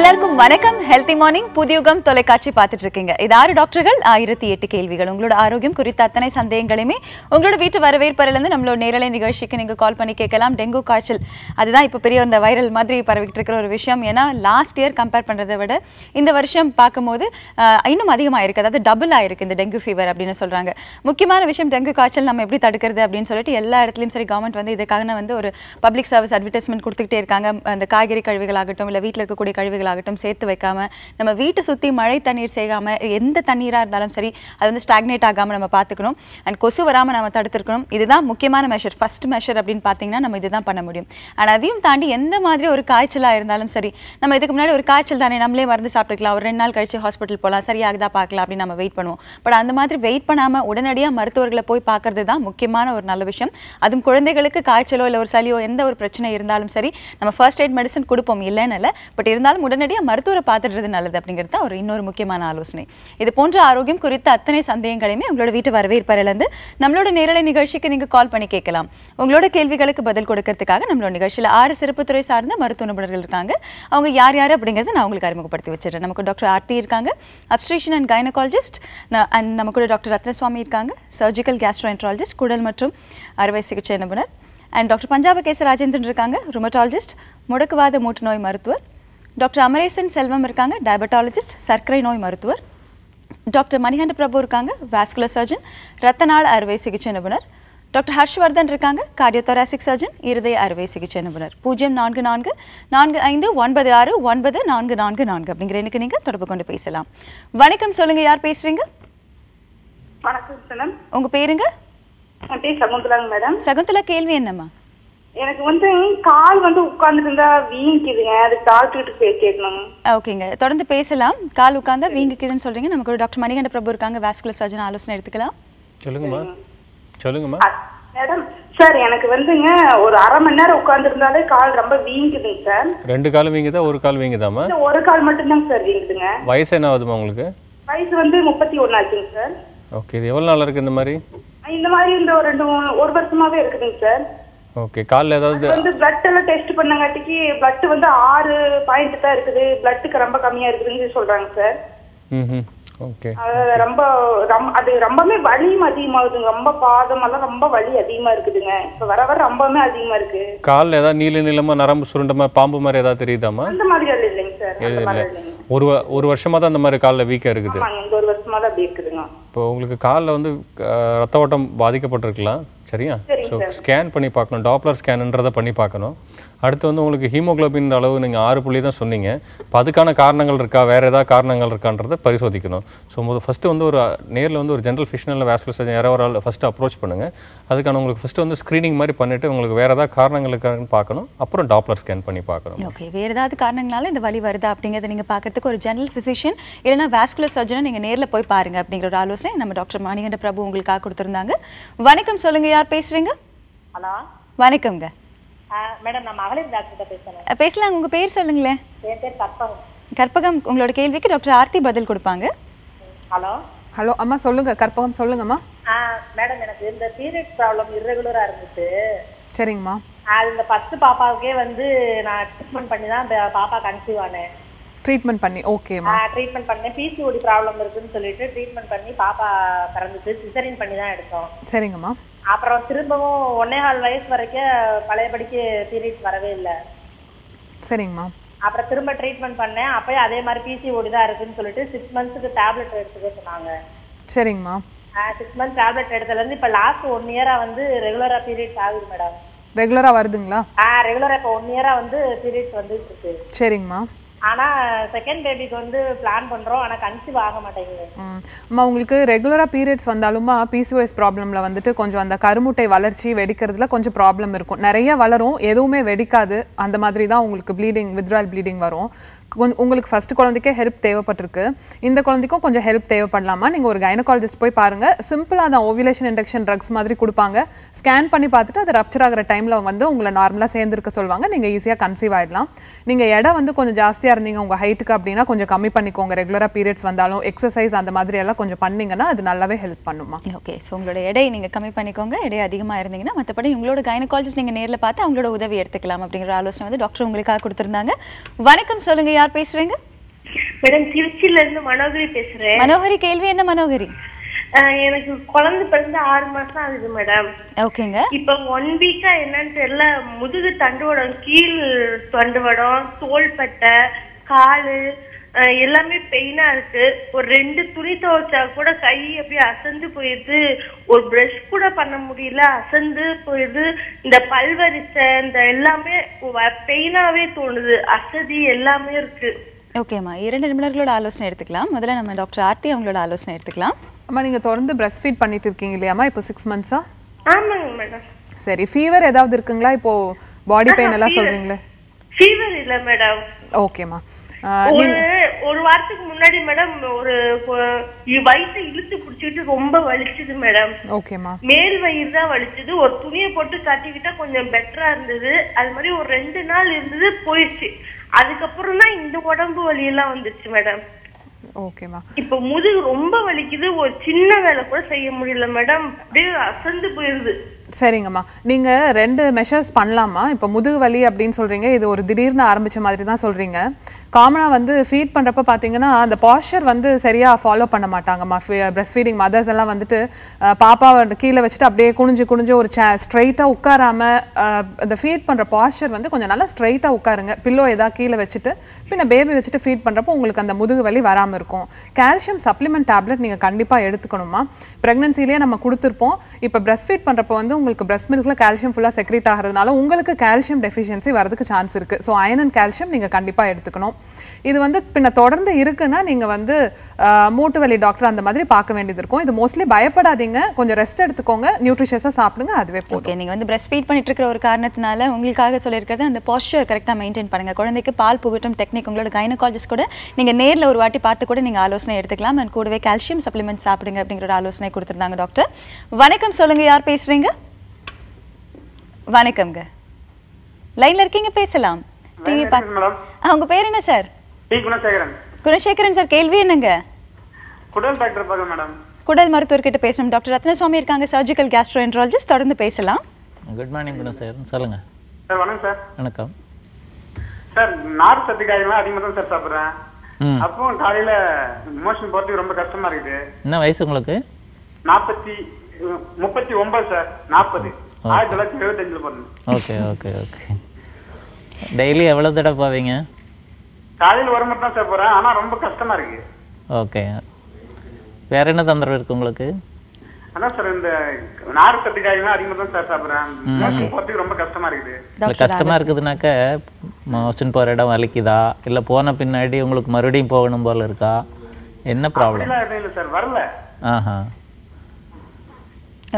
எல்லாருக்கும் வணக்கம். Healthy morning Puthuyugam தொலைக்காட்சி பார்த்துட்டு இருக்கீங்க. இது 6 டாக்டர்கள் 1008 கேள்விகள். உங்களோட ஆரோக்கியம் குறித்த அத்தனை சந்தேகங்களையுமே உங்களோட வீட்டு வரவேற்பறையிலிருந்து நம்மளோட நேரலை நிகழ்ச்சிக்கு நீங்க கால் பண்ணி கேட்கலாம். டெங்கு காய்ச்சல் அதுதான் இப்போ பெரிய அந்த வைரல் மாதிரி பரவிட்டு இருக்கிற ஒரு விஷயம். ஏன்னா லாஸ்ட் இயர் கம்பேர் பண்றதை விட இந்த வருஷம் பார்க்கும்போது இன்னும் அதிகமாக இருக்கு. அதாவது டபுள் ஆயிருக்கு இந்த டெங்கு ஃபீவர் அப்படின்னு சொல்றாங்க. முக்கியமான விஷயம் டெங்கு காய்ச்சல் நம்ம எப்படி தடுக்கிறது அப்படின்னு சொல்லிட்டு எல்லா இடத்துலையும் சரி கவர்மெண்ட் வந்து இதுக்காக வந்து ஒரு பப்ளிக் சர்வீஸ் அட்வர்டைஸ்மெண்ட் கொடுத்துக்கிட்டே இருக்காங்க. அந்த காய்கறி கழிவுகளாகட்டும் இல்லை வீட்டில் இருக்கக்கூடிய கழிவுகளாகட்டும் சேர்த்து வைக்காம நம்ம வீட்டை சுற்றி மழை தண்ணீர் சேகாம எந்த தண்ணீராக இருந்தாலும் சரி அது வந்து ஸ்டாக்னேட் ஆகாமல் நம்ம பார்த்துக்கணும். அண்ட் கொசு வராமல் நம்ம தடுத்துருக்கணும். இதுதான் முக்கியமான மெஷர். ஃபர்ஸ்ட் மெஷர் அப்படின்னு பார்த்தீங்கன்னா நம்ம இதுதான் பண்ண முடியும். அண்ட் அதையும் தாண்டி எந்த மாதிரி ஒரு காய்ச்சலாக இருந்தாலும் சரி நம்ம இதுக்கு முன்னாடி ஒரு காய்ச்சல் தானே நம்மளே மருந்து சாப்பிட்டுக்கலாம், ஒரு 2 நாள் கழிச்சு ஹாஸ்பிட்டல் போகலாம், சரியாகுதா பார்க்கலாம் அப்படின்னு நம்ம வெயிட் பண்ணுவோம். பட் அந்த மாதிரி வெயிட் பண்ணாமல் உடனடியாக மருத்துவர்களை போய் பார்க்கறது தான் முக்கியமான ஒரு நல்ல விஷயம். அதுவும் குழந்தைகளுக்கு காய்ச்சலோ இல்லை ஒரு சளியோ எந்த ஒரு பிரச்சனை இருந்தாலும் சரி நம்ம ஃபர்ஸ்ட் எய்ட் மெடிசன் கொடுப்போம் இல்லைன்னு இல்லை. பட் இருந்தாலும் உடனடியாக மருத்துவரை பார்த்துடுறது நல்லது அப்படிங்கிறது தான் ஒரு இன்னொரு முக்கியமான ஆலோசனை. இது போன்ற ஆரோக்கியம் குறித்த அத்தனை சந்தேகங்களையுமே உங்களோட வீட்டு வரவேற்பறையிலிருந்து நம்மளோட நேரலை நிகழ்ச்சிக்கு நீங்க கால் பண்ணி கேட்கலாம். உங்களோட கேள்விகளுக்கு பதில் கொடுக்கறதுக்காக நம்மளோட நிகழ்ச்சியில் 6 சிறப்பு துறை சார்ந்த மருத்துவ நிபுணர்கள் இருக்காங்க. அவங்க யார் யார் அப்படிங்கிறத நான் உங்களுக்கு அறிமுகப்படுத்தி வச்சிருக்கேன். நமக்கு டாக்டர் ஆர்த்தி இருக்காங்க, அப்ஸ்ட்ரீஷன் அண்ட் கைனகாலஜிஸ்ட். அண்ட் நமக்கு டாக்டர் ரத்னசுவாமி இருக்காங்க, சர்ஜிக்கல் கேஸ்ட்ரோஎன்ட்ராலஜிஸ்ட், குடல் மற்றும் அறுவை சிகிச்சை நிபுணர். அண்ட் டாக்டர் பஞ்சாபகேச ராஜேந்திரன் இருக்காங்க, ருமட்டாலஜிஸ்ட், முடக்குவாத மூட்டு நோய் மருத்துவர். டாக்டர் அமரேசன் செல்வம் இருக்காங்க, டயபெட்டாலஜிஸ்ட், சர்க்கரை நோய் மருத்துவர். டாக்டர் மணிகண்ட பிரபு இருக்காங்க, வாஸ்குலர் சர்ஜன், இரத்த நாள அறுவை சிகிச்சை நிபுணர். டாக்டர் ஹர்ஷ்வர்தன் இருக்காங்க, கார்டியோதொராசிக் சர்ஜன், இருதய அறுவை சிகிச்சை நிபுணர். 0444569444 அப்படிங்கிற எனக்கு நீங்க தொடர்பு கொண்டு பேசலாம். வணக்கம், சொல்லுங்க, யார் பேசுறீங்க? வணக்கம் மேடம். உங்க பேருங்க? சகுந்தலாங்க மேடம். சகுந்தலா, கேள்வி என்னம்மா? எனக்கு வந்து கால் வந்து உட்கார்ந்துட்டு இருந்தா வீங்கிக்குதுங்க, அதுக்கு டாக்டர் கிட்ட கேட்கணும். ஓகேங்க, தொடர்ந்து பேசலாம். கால் உட்கார்ந்தா வீங்கிக்குதுன்னு சொல்றீங்க. நமக்கு டாக்டர் மணிகண்ட பிரபு இருக்காங்க, வாஸ்குலர் சர்ஜன், ஆலோசனை எடுத்துக்கலாம். சொல்லுங்கம்மா. மேடம் சார், எனக்கு வந்துங்க ஒரு அரை மணி நேரம் உட்கார்ந்து இருந்தாலே கால் ரொம்ப வீங்குதுங்க சார். 2 காலும் வீங்குதா, ஒரு கால் வீங்குதாமா? ஒரு கால் மட்டும்தாங்க சார் வீங்குதுங்க. வயசு என்ன ஆகுதுமா உங்களுக்கு? வயசு வந்து 31 ஆச்சுங்க சார். ஓகே, இது எவ்வளவு நாள் இருக்கு இந்த மாதிரி? இந்த மாதிரி இந்த ஒரு வருஷமாவே இருக்குதுங்க சார். ஓகே, கால்ல ஏதாவது வந்து பிளட் எல்லாம் டெஸ்ட் பண்ணங்காட்டிக்கு பிளட் வந்து 6 பாயிண்ட் தான் இருக்குது, பிளட்டுக்கு ரொம்ப கம்மியா இருக்குதுன்னு சொல்றாங்க சார். ஓகே, ரொம்ப அது ரொம்பவே வலியும் அதிகமாகுதுங்க. ரொம்ப பாதமெல்லாம் ரொம்ப வலி அதிகமா இருக்குதுங்க. இப்ப வர வர ரொம்பவே அதிகமா இருக்கு. கால்ல ஏதாவது நீளமா நரம்பு சுருண்டமா பாம்பு மாதிரி ஏதாவது தெரியுதாமா? அந்த மாதிரி இல்லைங்க சார். ஒரு வருஷமா தான் அந்த மாதிரி கால்ல வீக்கா இருக்குது. இந்த ஒரு வருஷமா தான் அப்படி இருக்குதுங்க. இப்போ உங்களுக்கு கால்ல வந்து ரத்த ஓட்டம் பாதிக்கப்பட்டிருக்கலாம், சரியா? ஸோ ஸ்கேன் பண்ணி பார்க்கணும், டாப்லர் ஸ்கேனுன்றதை பண்ணி பார்க்கணும். அடுத்து வந்து உங்களுக்கு ஹீமோகுளோபின் அளவு நீங்கள் 6 புள்ளி தான் சொன்னீங்க. இப்போ அதுக்கான காரணங்கள் இருக்கா, வேறு ஏதாவது காரணங்கள் இருக்கான்றதை பரிசோதிக்கணும். ஸோ ஃபஸ்ட்டு வந்து ஒரு நேரில் வந்து ஒரு ஜென்ரல் ஃபிஷனல் வாஸ்குலர் சர்ஜன் யாரோ ஒரு ஆள் ஃபஸ்ட்டு அப்ரோச் பண்ணுங்கள். அதுக்கான உங்களுக்கு ஃபஸ்ட்டு வந்து ஸ்க்ரீனிங் மாதிரி பண்ணிவிட்டு உங்களுக்கு வேறு ஏதாவது காரணங்கள் இருக்கான்னு பார்க்கணும். அப்புறம் டாப்லர் ஸ்கேன் பண்ணி பார்க்கணும். ஓகே, வேறு ஏதாவது காரணங்களால இந்த வலி வருதா அப்படிங்கிறத நீங்கள் பார்க்கறதுக்கு ஒரு ஜென்ரல் ஃபிசிஷியன் இல்லைனா வாஸ்குலர் சர்ஜனை நீங்கள் நேரில் போய் பாருங்க அப்படிங்கிற ஒரு ஆலோசனை நம்ம டாக்டர் மணிகண்ட பிரபு உங்களுக்காக கொடுத்துருந்தாங்க. வணக்கம், சொல்லுங்க, யார் பேசுறீங்க? ஹலோ, வணக்கம்ங்க மேடம். நான் மகளிர் டாக்டர் பேசுறேன். பேசலாம். உங்க பேர் சொல்லுங்களேன். என் பேர் கற்பகம். கற்பகம், உங்களோட கேள்விக்கு டாக்டர் ஆர்த்தி பதில் கொடுப்பாங்க. ஹலோ ஹலோ அம்மா, சொல்லுங்க கற்பகம், சொல்லுங்கம்மா. மேடம், எனக்கு இந்த பீரியட் ப்ராப்ளம் இர்ரெகுலரா இருந்துச்சு. சரிங்கம்மா. அது இந்த ஃபர்ஸ்ட் பாப்பாவுக்கே வந்து நான் ட்ரீட்மெண்ட் பண்ணி தான் இந்த பாப்பா கன்சீவ் ஆனேன். ட்ரீட்மெண்ட் பண்ணி? ஓகேம்மா. ட்ரீட்மெண்ட் பண்ணேன். பிசிஓடி ப்ராப்ளம் இருக்குன்னு சொல்லிட்டு ட்ரீட்மெண்ட் பண்ணி பாப்பா பிறந்துச்சு. சிசரின் பண்ணி தான் எடுத்தோம். சரிங்கம்மா. அப்புறம் திரும்பவும் 1.25 வயசு வரைக்கும் பழையபடிக்கு பீரியட்ஸ் வரவே இல்லை. சரிங்கம்மா. அப்புறம் திரும்ப ட்ரீட்மெண்ட் பண்ணேன். அப்பயே அதே மாதிரி பிசிஓடி தான் இருக்குன்னு சொல்லிட்டு 6 மந்த்ஸ்க்கு டேப்லெட் எடுத்துக்க சொன்னாங்க. சரிங்கம்மா. 6 மந்த்ஸ் டேப்லெட் எடுத்ததுலேருந்து இப்போ லாஸ்ட் 1 இயரா வந்து ரெகுலரா பீரியட்ஸ் ஆகுது மேடம். ரெகுலரா வருதுங்களா? ரெகுலரா இப்போ 1 இயரா வந்து பீரியட்ஸ் வந்துட்டு இருக்கு. சரிங்கம்மா. ஆனா செகண்ட் பேபிக்கு வந்து பிளான் பண்றோம், ஆனா கன்சீவ் ஆக மாட்டேங்குது. அம்மா, உங்களுக்கு ரெகுலரா பீரியட்ஸ் வந்தாலுமா பிசிஓஎஸ் ப்ராப்ளம்ல வந்துட்டு கொஞ்சம் அந்த கருமுட்டை வளர்ச்சி வெடிக்கிறதுல கொஞ்சம் ப்ராப்ளம் இருக்கும். நிறைய வளரும், எதுவுமே வெடிக்காது. அந்த மாதிரி தான் உங்களுக்கு ப்ளீடிங், வித்ட்ரால் ப்ளீடிங் வரும். உங்களுக்கு ஃபர்ஸ்ட் குழந்தைக்கே ஹெல்ப் தேவைப்பட்டிருக்கு, இந்த குழந்தைக்கும் கொஞ்சம் ஹெல்ப் தேவைப்படலாமா? நீங்கள் ஒரு கைனகாலஜிஸ்ட் போய் பாருங்க. சிம்பிளாக தான் ஓவிலேஷன் இண்டக்ஷன் ட்ரக்ஸ் மாதிரி கொடுப்பாங்க. ஸ்கேன் பண்ணி பார்த்துட்டு அது ரப்சர் ஆகிற டைமில் வந்து உங்களை நார்மலாக சேர்ந்துருக்க சொல்லுவாங்க. நீங்கள் ஈஸியாக கன்சீவ் ஆகிடலாம். நீங்கள் எடை வந்து கொஞ்சம் ஜாஸ்தியாக இருந்தீங்க உங்கள் ஹைட்டுக்கு அப்படின்னா கொஞ்சம் கம்மி பண்ணிக்கோங்க. ரெகுலராக பீரியட்ஸ் வந்தாலும் எக்ஸசைஸ் அந்த மாதிரி எல்லாம் கொஞ்சம் பண்ணிங்கன்னா அது நல்லாவே ஹெல்ப் பண்ணுமா? ஓகே, ஸோ உங்களோட எடை நீங்கள் கம்மி பண்ணிக்கோங்க. எடை அதிகமாக இருந்தீங்கன்னா மற்றபடி உங்களோட கைனகாலஜிஸ்ட் நீங்கள் நேரில் பார்த்து அவங்களோட உதவி எடுத்துக்கலாம் அப்படிங்கிற ஆலோசனை வந்து டாக்டர் உங்களுக்காக கொடுத்துருந்தாங்க. வணக்கம், சொல்லுங்க, யார் பேசுறீங்க? மேடம் திருச்சியில இருந்து மனோகரி பேசுறேன். மனோகரி, கேள்வி என்ன மனோகரி? எனக்கு குழந்தை பிறந்து 6 மாசம் ஆகுது மேடம். ஓகேங்க. இப்ப 1 வீக்கா என்னன்னு தெரியல, முதுகு தண்டுவடம், கீழ் தண்டுவடம், தோள்பட்டை, காலு எல்லாமே பெயினா இருக்கு. ஒரு 2 துணி துவைச்சா கூட கை அப்படியே அசந்து போயிடுது. ஒரு பிரஷ் கூட பண்ண முடியல, அசந்து போயிடுது. இந்த பல்வரிசை இந்த எல்லாமே பெயினாவே தோணுது, அசதி எல்லாமே இருக்கு. ஓகேம்மா, 2 நிபுணர்களோட ஆலோசனை எடுத்துக்கலாம். முதல்ல நம்ம டாக்டர் ஆர்த்தி அவங்களோட ஆலோசனை எடுத்துக்கலாம். அம்மா நீங்க தொடர்ந்து பிரஸ்ட் ஃபீட் பண்ணிட்டு இருக்கீங்க இல்லையாம்மா? இப்போ 6 மந்த்ஸா? ஆமாங்க மேடம். சரி, ஃபீவர் ஏதாவது இருக்குங்களா? இப்போ பாடி பெயின் எல்லாம் சொல்றீங்களே? ஃபீவர் இல்ல மேடம். ஓகேம்மா. ஒரு வாரத்துக்கு முன்னாடி மேடம் ஒரு வயிற்று இழுத்து பிடிச்சிட்டு ரொம்ப வலிச்சுது மேடம். ஓகேம்மா. மேல் வயிறு தான் வலிச்சுது. ஒரு துணியை போட்டு கட்டிக்கிட்டா கொஞ்சம் பெட்டரா இருந்தது. அது மாதிரி ஒரு 2 நாள் இருந்தது, போயிடுச்சு. அதுக்கப்புறம் தான் இந்த உடம்பு வலி எல்லாம் வந்துச்சு மேடம். ஓகேம்மா. இப்ப முதுகு ரொம்ப வலிக்குது, ஒரு சின்ன வேலை கூட செய்ய முடியல மேடம், அப்படியே அசந்து போயிருது. சரிங்கம்மா, நீங்க 2 மெஷர்ஸ் பண்ணலாமா? இப்போ முதுகு வலி அப்படின்னு சொல்றீங்க, இது ஒரு திடீர்னு ஆரம்பிச்ச மாதிரி தான் சொல்றீங்க. காமனா வந்து ஃபீட் பண்றப்ப பாத்தீங்கன்னா அந்த பாஸ்டர் வந்து சரியா ஃபாலோ பண்ண மாட்டாங்கம்மா. பிரஸ்ட் ஃபீடிங் மதர்ஸ் எல்லாம் வந்துட்டு பாப்பாவை கீழே வச்சுட்டு அப்படியே குனிஞ்சு ஒரு ஸ்ட்ரைட்டா உட்காராம அந்த ஃபீட் பண்ற பாஸ்டர் வந்து கொஞ்சம் நல்லா ஸ்ட்ரைட்டா உட்காருங்க. பில்லோ ஏதாவது கீழே வச்சுட்டு பின்ன பேபி வச்சுட்டு ஃபீட் பண்றப்போ உங்களுக்கு அந்த முதுகு வலி வராம இருக்கும். கால்சியம் சப்ளிமெண்ட் டேப்லெட் நீங்க கண்டிப்பா எடுத்துக்கணுமா. பிரெக்னன்சிலேயே நம்ம கொடுத்துருப்போம். இப்போ பிரஸ்ட் ஃபீட் பண்றப்போ வந்து உங்களுக்கு பிரஸ்ட் மில்க்ல கால்சியம் ஃபுல்லா செக்ரேட் ஆகிறதுனால உங்களுக்கு கால்சியம் டெஃபிஷியன்சி வரதுக்கு சான்ஸ் இருக்கு. ஸோ அயன் அண்ட் கால்சியம் நீங்க கண்டிப்பா எடுத்துக்கணும். இது வந்து பின்ன தொடர்ந்து இருக்குன்னா நீங்க வந்து மூட்டு வலி டாக்டர் அந்த மாதிரி பார்க்க வேண்டியது இருக்கும். இது மோஸ்ட்லி பயப்படாதீங்க, கொஞ்சம் ரெஸ்ட் எடுத்துக்கோங்க, நியூட்ரிஷியஸா சாப்பிடுங்க, அதுவே போதும். ஓகே, நீங்க வந்து பிரஸ்ட் ஃபீட் பண்ணிட்டு இருக்கிற ஒரு காரணத்தினால உங்களுக்காக சொல்லியிருக்கிறது அந்த பாஸ்டர் கரெக்டாக மெயின்டைன் பண்ணுங்க. குழந்தைக்கு பால் புகட்டும் டெக்னிக் உங்களோட கைனகாலஜிஸ்ட் கூட நீங்க நேரில் ஒரு வாட்டி பார்த்து கூட நீங்க ஆலோசனை எடுத்துக்கலாம். அண்ட் கூடவே கால்சியம் சப்ளிமெண்ட் சாப்பிடுங்க அப்படிங்கிற ஒரு ஆலோசனை கொடுத்துருந்தாங்க டாக்டர். வணக்கம், சொல்லுங்க, யார் பேசுறீங்க? வணக்கம்ங்க, லைன்ல இருக்கீங்க, பேசலாம். டிவி பார்த்து. உங்க பேர் என்ன சார்? குணசேகரன் சார், கேள்வி என்னங்க? குடல் டாக்டர் பாக்க மேடம். குடல் மருத்துவர்கிட்ட பேசணும். டாக்டர் ரத்னசுவாமி இருக்காங்க, சர்ஜிக்கல் கேஸ்ட்ரோஎன்ட்ராலஜிஸ்ட். தொடர்ந்து பேசலாம். குட் மார்னிங் குணசேகரன், சொல்லுங்க. சார் வணக்கம் சார். வணக்கம் சார். நார் சத்து காய்கறிலாம் அதிகமாக தான் சார் சாப்பிட்றேன். அப்போ காலையில மோஷன் போறதுக்கு ரொம்ப கஷ்டமா இருக்குது. என்ன வயசு உங்களுக்கு? 39 சார். 40 1975 பிறந்தேன். Okay okay okay. டெய்லி எவ்வளவு தடவை போவீங்க? காலையில் ஒரு மட்டும் தான் சார் போறேன், ஆனா ரொம்ப கஷ்டமா இருக்கு. ஓகே, வேற என்ன தொந்தரவு இருக்கு உங்களுக்கு? அதான் சார், இந்த நார் சத்து காய்கறிலாம் அதிகமாக தான் சார் சாப்பிட்றேன். மோஷன் போறதுக்கு ரொம்ப கஷ்டமா இருக்குது. கஷ்டமா இருக்குதுனாக்க மோஷன் போற இடம் வலிக்குதா, இல்ல போன பின்னாடி உங்களுக்கு மறுபடியும் போகணும் போல இருக்கா, என்ன ப்ராப்ளம்? இல்லை சார், வரல. ஆஹா,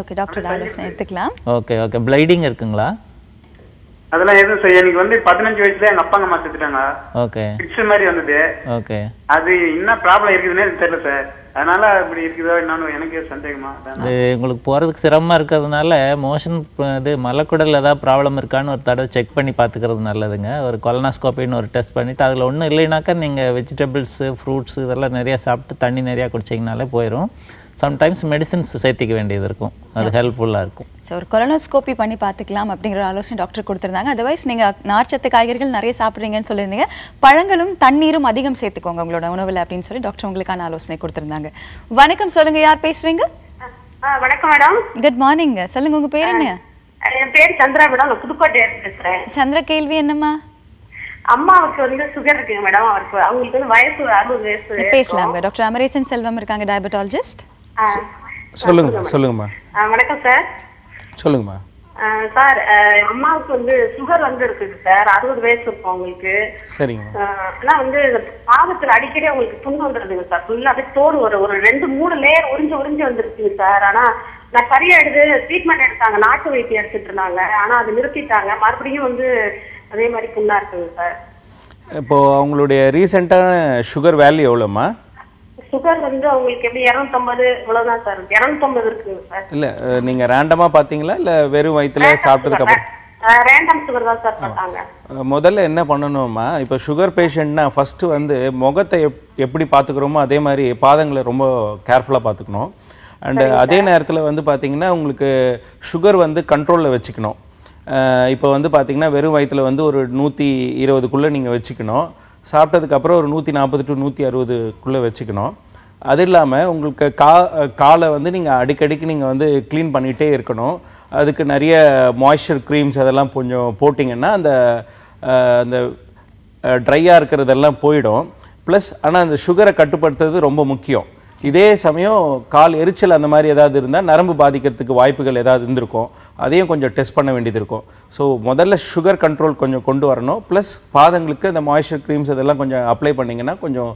ஓகே டாக்டர், ஆலோசனை எடுத்துக்கலாம். Okay okay. ப்ளைடிங் இருக்குங்களா? அதெல்லாம் எதுவும் செய்ய. எனக்கு வந்து 15 வயசுல எங்க அப்பா அம்மா செத்துட்டாங்க. ஓகே. பிக்ஸ் மாதிரி வந்தது. ஓகே. அது என்ன ப்ராப்ளம் இருக்குதுன்னே தெரியல சார். அதனால இப்படி இருக்குதோ என்னன்னு எனக்கு சந்தேகமா. அது உங்களுக்கு போறதுக்கு சிரமமா இருக்கிறதுனால மோஷன் இது மலக்குடல் ஏதாவது ப்ராப்ளம் இருக்கான்னு ஒரு தடவை செக் பண்ணி பார்த்துக்கிறது நல்லதுங்க. ஒரு கொலனாஸ்கோப்பின்னு ஒரு டெஸ்ட் பண்ணிவிட்டு அதில் ஒன்றும் இல்லைனாக்கா நீங்கள் வெஜிடபிள்ஸு ஃப்ரூட்ஸு இதெல்லாம் நிறையா சாப்பிட்டு தண்ணி நிறையா குடிச்சிங்கனாலே போயிடும். சம்டைம்ஸ் மெடிசின்ஸ் சேர்த்திக்க வேண்டியது இருக்கும், அது ஹெல்ப்ஃபுல்லாக இருக்கும். ஸோ ஒரு கொலனோஸ்கோப்பி பண்ணி பார்த்துக்கலாம் அப்படிங்கிற ஆலோசனை டாக்டர் கொடுத்துருந்தாங்க. அதர்வைஸ் நீங்கள் நார்ச்சத்து காய்கறிகள் நிறைய சாப்பிட்றீங்கன்னு சொல்லியிருந்தீங்க, பழங்களும் தண்ணீரும் அதிகம் சேர்த்துக்கோங்க உங்களோட உணவில் அப்படின்னு சொல்லி டாக்டர் உங்களுக்கான ஆலோசனை கொடுத்துருந்தாங்க. வணக்கம், சொல்லுங்க, யார் பேசுறீங்க? வணக்கம் மேடம். குட் மார்னிங், சொல்லுங்க, உங்க பேர் என்ன? என் பேர் சந்திரா மேடம், நான் புதுக்கோட்டையில பேசுறேன். சந்திரா, கேள்வி என்னம்மா? அம்மாவுக்கு வந்து சுகர் இருக்குங்க மேடம். அவங்களுக்கு வந்து வயசு 60 வயசு. பேசலாங்க, டாக்டர் அமரேசன் செல்வம் இருக்காங்க, டயபெட்டாலஜிஸ்ட். சொல்லுங்கம்மா. வணக்கம் சார். சொல்லுங்கம்மா. சார், அம்மாவுக்கு வந்து சுகர் வந்து இருக்குது சார். 60 வயசு இருக்கும் அவங்களுக்கு. சரிங்க. ஆனா வந்து பாதத்துல அடிக்கடி அவங்களுக்கு புண்ணு வந்துருதுங்க சார். ஃபுல்லா அப்படியே தோல் ஒரு 2-3 லேயர் உறிஞ்சு வந்துருக்குங்க சார். ஆனா நான் சரியாயிடுது, ட்ரீட்மெண்ட் எடுத்தாங்க, நாட்டு வைத்தியம் எடுத்துட்டு இருந்தாங்க. ஆனா அது நிறுத்திட்டாங்க, மறுபடியும் வந்து அதே மாதிரி புண்ணா இருக்குங்க சார். இப்போ அவங்களுடைய ரீசெண்டான சுகர் வேல்யூ எவ்வளோம்மா? சுகர் வந்து அவங்களுக்கு எப்படி 250 இவ்வளவுதான் சார். 250 இருக்குங்க சார். இல்ல நீங்க ரேண்டமா பாத்தீங்களா இல்ல வெறும் வயித்துல சாப்பிட்டதுக்கு அப்புறம்? ரேண்டம் சுகர் தான் சார் பார்த்தாங்க. முதல்ல என்ன பண்ணணும்மா, இப்போ சுகர் பேஷண்ட்னா ஃபர்ஸ்ட் வந்து முகத்தை எப்படி பார்த்துக்கிறோமோ அதே மாதிரி பாதங்களை ரொம்ப கேர்ஃபுல்லாக பார்த்துக்கணும். அண்ட் அதே நேரத்தில் வந்து பார்த்தீங்கன்னா உங்களுக்கு சுகர் வந்து கண்ட்ரோலில் வச்சுக்கணும். இப்போ வந்து பார்த்தீங்கன்னா வெறும் வயிற்றில் வந்து ஒரு 120க்குள்ளே நீங்கள் வச்சுக்கணும். சாப்பிட்டதுக்கப்புறம் ஒரு 140 to 160க்குள்ளே வச்சுக்கணும். அது இல்லாமல் உங்களுக்கு காலை வந்து நீங்கள் அடிக்கடிக்கு நீங்கள் வந்து க்ளீன் பண்ணிகிட்டே இருக்கணும். அதுக்கு நிறைய மாய்ஸ்சர் க்ரீம்ஸ் அதெல்லாம் கொஞ்சம் போட்டிங்கன்னா அந்த ட்ரையாக இருக்கிறதெல்லாம் போயிடும். ப்ளஸ் ஆனால் அந்த சுகரை கட்டுப்படுத்துறது ரொம்ப முக்கியம். இதே சமயம் கால் எரிச்சல் அந்த மாதிரி ஏதாவது இருந்தால் நரம்பு பாதிக்கிறதுக்கு வாய்ப்புகள் ஏதாவது இருந்திருக்கும். அதையும் கொஞ்சம் டெஸ்ட் பண்ண வேண்டியது இருக்கும். ஸோ முதல்ல சுகர் கண்ட்ரோல் கொஞ்சம் கொண்டு வரணும். ப்ளஸ் பாதங்களுக்கு அந்த மாய்ஸ்சர் க்ரீம்ஸ் அதெல்லாம் கொஞ்சம் அப்ளை பண்ணிங்கன்னா கொஞ்சம்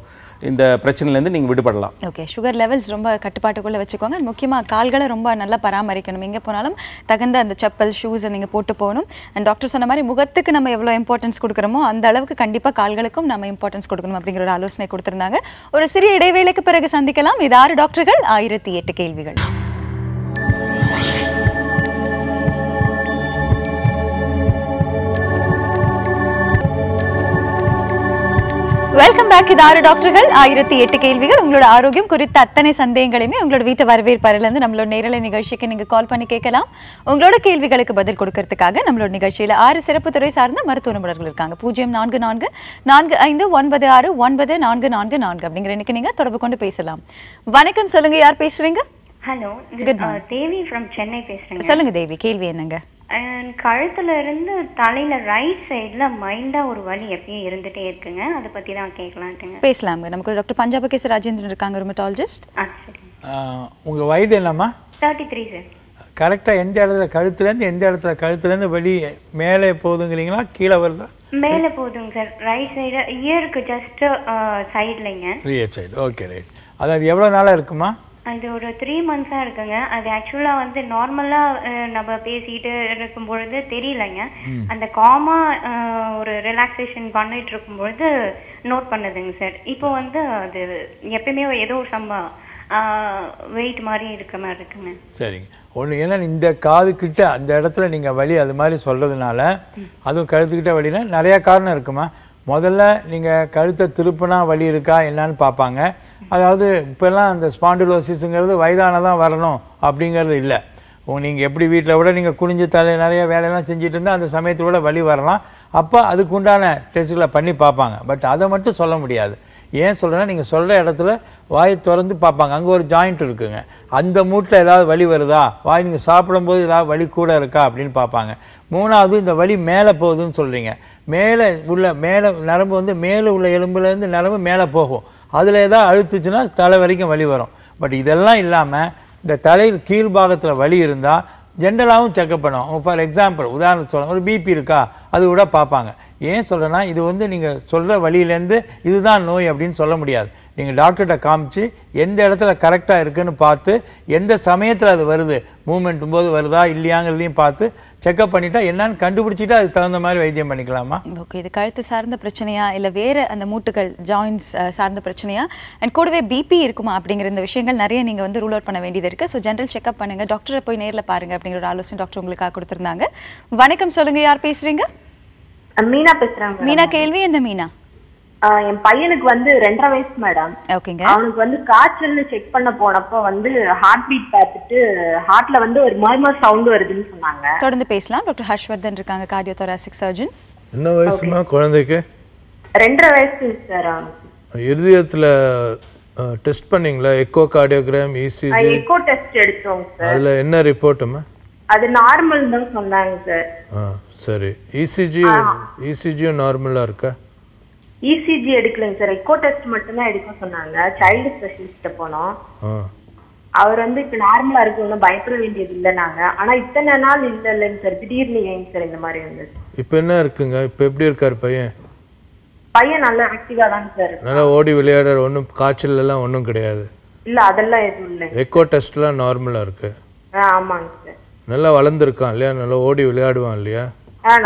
இந்த பிரச்சனையிலேருந்து நீங்கள் விடுபடலாம். ஓகே, சுகர் லெவல்ஸ் ரொம்ப கட்டுப்பாட்டுக்குள்ளே வச்சுக்கோங்க. முக்கியமாக கால்களை ரொம்ப நல்லா பராமரிக்கணும். எங்கே போனாலும் தகுந்த அந்த செப்பல் ஷூஸை நீங்கள் போட்டு போகணும். அண்ட் டாக்டர் சொன்ன மாதிரி முகத்துக்கு நம்ம எவ்வளோ இம்பார்ட்டன்ஸ் கொடுக்குறோமோ அந்த அளவுக்கு கண்டிப்பாக கால்களுக்கும் நம்ம இம்பார்ட்டன்ஸ் கொடுக்கணும் அப்படிங்கிற ஒரு ஆலோசனை கொடுத்துருந்தாங்க. ஒரு சிறிய இடைவேளைக்கு பிறகு சந்திக்கலாம். இது 6 டாக்டர்கள் 1008 கேள்விகள். Welcome back. இது 6 டாக்டர்கள் 1008 கேள்விகள். உங்களோட ஆரோக்கியம் குறித்த அத்தனை சந்தேகங்களையுமே உங்களோட வீட்டு வரவேற்பறையிலேருந்து நம்மளோட நேரலை நிகழ்ச்சிக்கு நீங்கள் கால் பண்ணி கேட்கலாம். உங்களோட கேள்விகளுக்கு பதில் கொடுக்கறதுக்காக நம்மளோட நிகழ்ச்சியில் 6 சிறப்பு துறை சார்ந்த மருத்துவ நிபுணர்கள் இருக்காங்க. 0444599444 அப்படிங்கிற இன்னைக்கு நீங்கள் தொடர்பு கொண்டு பேசலாம். வணக்கம், சொல்லுங்க, யார் பேசுறீங்க? ஹலோ, தேவி ஃப்ரம் சென்னை பேசுறேங்க. சொல்லுங்க தேவி, கேள்வி என்னங்க? கழுத்துல இருந்து தலையில ரைட் சைடுல மைல்டா ஒரு வலி எப்பயும் இருந்துட்டே இருக்குங்க. அதை பத்தி தான் கேட்கலான்ட்டுங்க. பேசலாங்க. நமக்கு டாக்டர் பஞ்சாபகேச ராஜேந்திரன் இருக்காங்க, ருமட்டாலஜிஸ்ட். உங்க வயது என்னம்மா? 33 சார். கரெக்டா எந்த இடத்துல கழுத்துலேருந்து வலி மேலே போகுதுங்கிறீங்களா, கீழே வருதா? மேலே போகுதுங்க சார், ரைட் சைடு இயருக்கு ஜஸ்ட் சைட்லைங்க. Rear side. Okay, right. அதாவது எவ்வளோ நாளாக இருக்குமா? அது ஒரு 3 months இருக்குங்க. அது ஆக்சுவலா வந்து நார்மலா நம்ம பேசிட்டு இருக்கும் பொழுது தெரியலங்க. அந்த காமா ஒரு ரிலாக்ஸேஷன் பண்ணிட்டு இருக்கும் பொழுது நோட் பண்ணதுங்க சார். இப்போ வந்து அது எப்பயுமே ஏதோ வெயிட் மாதிரி இருக்க மாதிரி இருக்குங்க. சரிங்க. ஒன்று ஏன்னா இந்த காது கிட்ட அந்த இடத்துல நீங்கள் வலி அது மாதிரி சொல்கிறதுனால, அதுவும் கழுத்துக்கிட்ட வலினா நிறையா காரணம் இருக்குமா. முதல்ல நீங்கள் கழுத்தை திருப்பினா வலி இருக்கா என்னான்னு பார்ப்பாங்க. அதாவது இப்போல்லாம் அந்த ஸ்பாண்டிலோசிஸுங்கிறது வயதானதான் வரணும் அப்படிங்கிறது இல்லை. நீங்கள் எப்படி வீட்டில் விட நீங்கள் குனிஞ்சு நிறைய வேலையெல்லாம் செஞ்சுட்டு இருந்தால் அந்த சமயத்தில் கூட வலி வரலாம். அப்போ அதுக்கு உண்டான டெஸ்ட்டுகளை பண்ணி பார்ப்பாங்க. பட் அதை மட்டும் சொல்ல முடியாது. ஏன் சொல்கிறேன்னா, நீங்கள் சொல்கிற இடத்துல வாய் திறந்து பார்ப்பாங்க. அங்கே ஒரு ஜாயிண்ட் இருக்குங்க. அந்த மூட்டில் ஏதாவது வலி வருதா, வாய் நீங்கள் சாப்பிடும்போது ஏதாவது வலி கூட இருக்கா அப்படின்னு பார்ப்பாங்க. மூணாவது, இந்த வலி மேலே போகுதுன்னு சொல்கிறீங்க. மேலே நரம்பு வந்து மேலே உள்ள எலும்புலேருந்து நரம்பு மேலே போகும். அதில் ஏதாவது அழுத்துச்சுன்னா தலை வரைக்கும் வலி வரும். பட் இதெல்லாம் இல்லாமல் இந்த தலையில் கீழ்பாகத்தில் வலி இருந்தால் ஜென்ரலாகவும் செக்அப் பண்ணுவோம். ஃபார் எக்ஸாம்பிள் உதாரணத்துக்கு சொல்லுங்கள், ஒரு பிபி இருக்கா அது கூட பார்ப்பாங்க. ஏன் சொல்கிறேன்னா, இது வந்து நீங்கள் சொல்கிற வழியிலேருந்து இதுதான் நோய் அப்படின்னு சொல்ல முடியாது. நீங்கள் டாக்டர்கிட்ட காமிச்சு எந்த இடத்துல கரெக்டாக இருக்குதுன்னு பார்த்து எந்த சமயத்தில் அது வருது, மூமெண்ட்டும் போது வருதா இல்லையாங்கிறதையும் பார்த்து செக்அப் பண்ணிட்டா என்னன்னு கண்டுபிடிச்சிட்டா அதுக்கு தகுந்த மாதிரி வைத்தியம் பண்ணிக்கலாமா? ஓகே, இது கழுத்து சார்ந்த பிரச்சனையா இல்லை வேறு அந்த மூட்டுகள் ஜாயின்ஸ் சார்ந்த பிரச்சனையா, அண்ட் கூடவே பிபி இருக்குமா அப்படிங்கிற இந்த விஷயங்கள் நிறைய நீங்கள் வந்து ரூல் அவுட் பண்ண வேண்டியது இருக்குது. ஸோ ஜென்ரல் செக்அப் பண்ணுங்கள், டாக்டரை போய் நேரில் பாருங்கள் அப்படிங்கிற ஒரு ஆலோசனை டாக்டர் உங்களுக்காக கொடுத்துருந்தாங்க. வணக்கம், சொல்லுங்கள், யார் பேசுகிறீங்க? மீனா பேசுறாங்க. மீனா, கேள்வி என்ன மீனா? என் பையனுக்கு வந்து 2.5 வயசு மேடம். ஓகேங்க. அவனுக்கு வந்து காய்ச்சல்னு செக் பண்ண போனப்போ வந்து ஹார்ட் பீட் பார்த்துட்டு ஹார்ட்ல வந்து ஒரு மர்மர் சவுண்ட் வருதுன்னு சொன்னாங்க. தொடர்ந்து பேசலாம். டாக்டர் ஹர்ஷ்வர்தன் இருக்காங்க, கார்டியோதொராசிக் சர்ஜன். என்ன வயசுமா குழந்தைக்கு? 2.5 வயசு சார். இருதயத்துல டெஸ்ட் பண்ணீங்களா? Echo cardiogram, ECG? Echo test எடுத்தோம் சார். அதுல என்ன ரிப்போர்ட்டுமா? அது நார்மல் தான் சொன்னாங்க சார். சரி, இசிஜியும் நார்மலா இருக்கா? இசிஜி எடுக்கலங்க சார், எக்கோ டெஸ்ட் மட்டும் தான் எடுக்க சொன்னாங்க. சைல்டு ஸ்பெஷலிஸ்ட் போனோம். அவர் வந்து இப்ப நார்மலா இருக்கு, ஒன்றும் பயப்பட வேண்டியது இல்லை நாங்க. ஆனா இத்தனை நாள் இல்லைங்க சார், திடீர்னு ஏங்க சார் இந்த மாதிரி இருந்தது? இப்ப என்ன இருக்குங்க? இப்ப எப்படி இருக்காரு பையன்? பையன் நல்லா ஆக்டிவா தான் சார், நல்லா ஓடி விளையாடுற, ஒன்றும் காய்ச்சல் எல்லாம் ஒன்றும் கிடையாது? இல்ல அதெல்லாம் எதுவும் இல்லை. எக்கோ டெஸ்ட்லாம் நார்மலா இருக்கு? ஆமாங்க சார். நல்லா வளர்ந்துருக்கான் இல்லையா? நல்லா ஓடி விளையாடுவான் இல்லையா?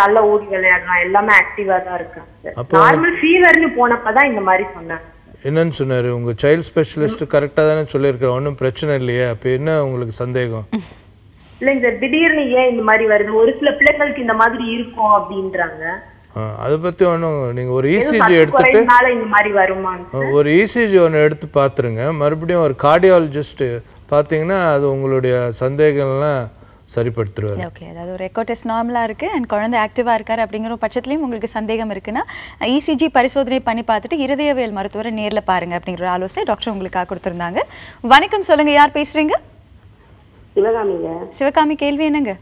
நல்லா ஓடி விளையாடுறான், எல்லாமே ஆக்டிவா தான் இருக்கான் சார். நார்மல் ஃபீவர்னு போனப்பதான் இந்த மாதிரி சொன்னாங்க. என்னன்னு சொன்னாரு உங்க சைல்ட் ஸ்பெஷலிஸ்ட்? கரெக்டா தானே சொல்லியிருக்காரு, ஒன்றும் பிரச்சனை இல்லையா? அப்ப என்ன உங்களுக்கு சந்தேகம்? இல்லைங்க சார், திடீர்னு ஏன் இந்த மாதிரி வருது, ஒரு சில பிள்ளைகளுக்கு இந்த மாதிரி இருக்கும் அப்படின்றாங்க. அதை பத்தி ஒன்றும் நீங்க ஒரு இசிஜி எடுத்துட்டு இந்த மாதிரி வருமா, ஒரு இசிஜி ஒன்று எடுத்து பார்த்துருங்க. மறுபடியும் ஒரு கார்டியாலஜிஸ்ட் பார்த்தீங்கன்னா அது உங்களுடைய சந்தேகங்கள்லாம் சரிப்படுத்துவார். ஓகே, அதாவது ஒரு எக்கோ டெஸ்ட் நார்மலாக இருக்குது அண்ட் குழந்தை ஆக்டிவாக இருக்கார் அப்படிங்கிற பட்சத்துலையும் உங்களுக்கு சந்தேகம் இருக்குன்னா இசிஜி பரிசோதனை பண்ணி பார்த்துட்டு இருதயவியல் மருத்துவரை நேரில் பாருங்க அப்படிங்கிற ஆலோசனை டாக்டர் உங்களுக்காக கொடுத்துருந்தாங்க. வணக்கம், சொல்லுங்க, யார் பேசுறீங்க? சிவகாமிங்க. சிவகாமி, கேள்வி என்னங்க?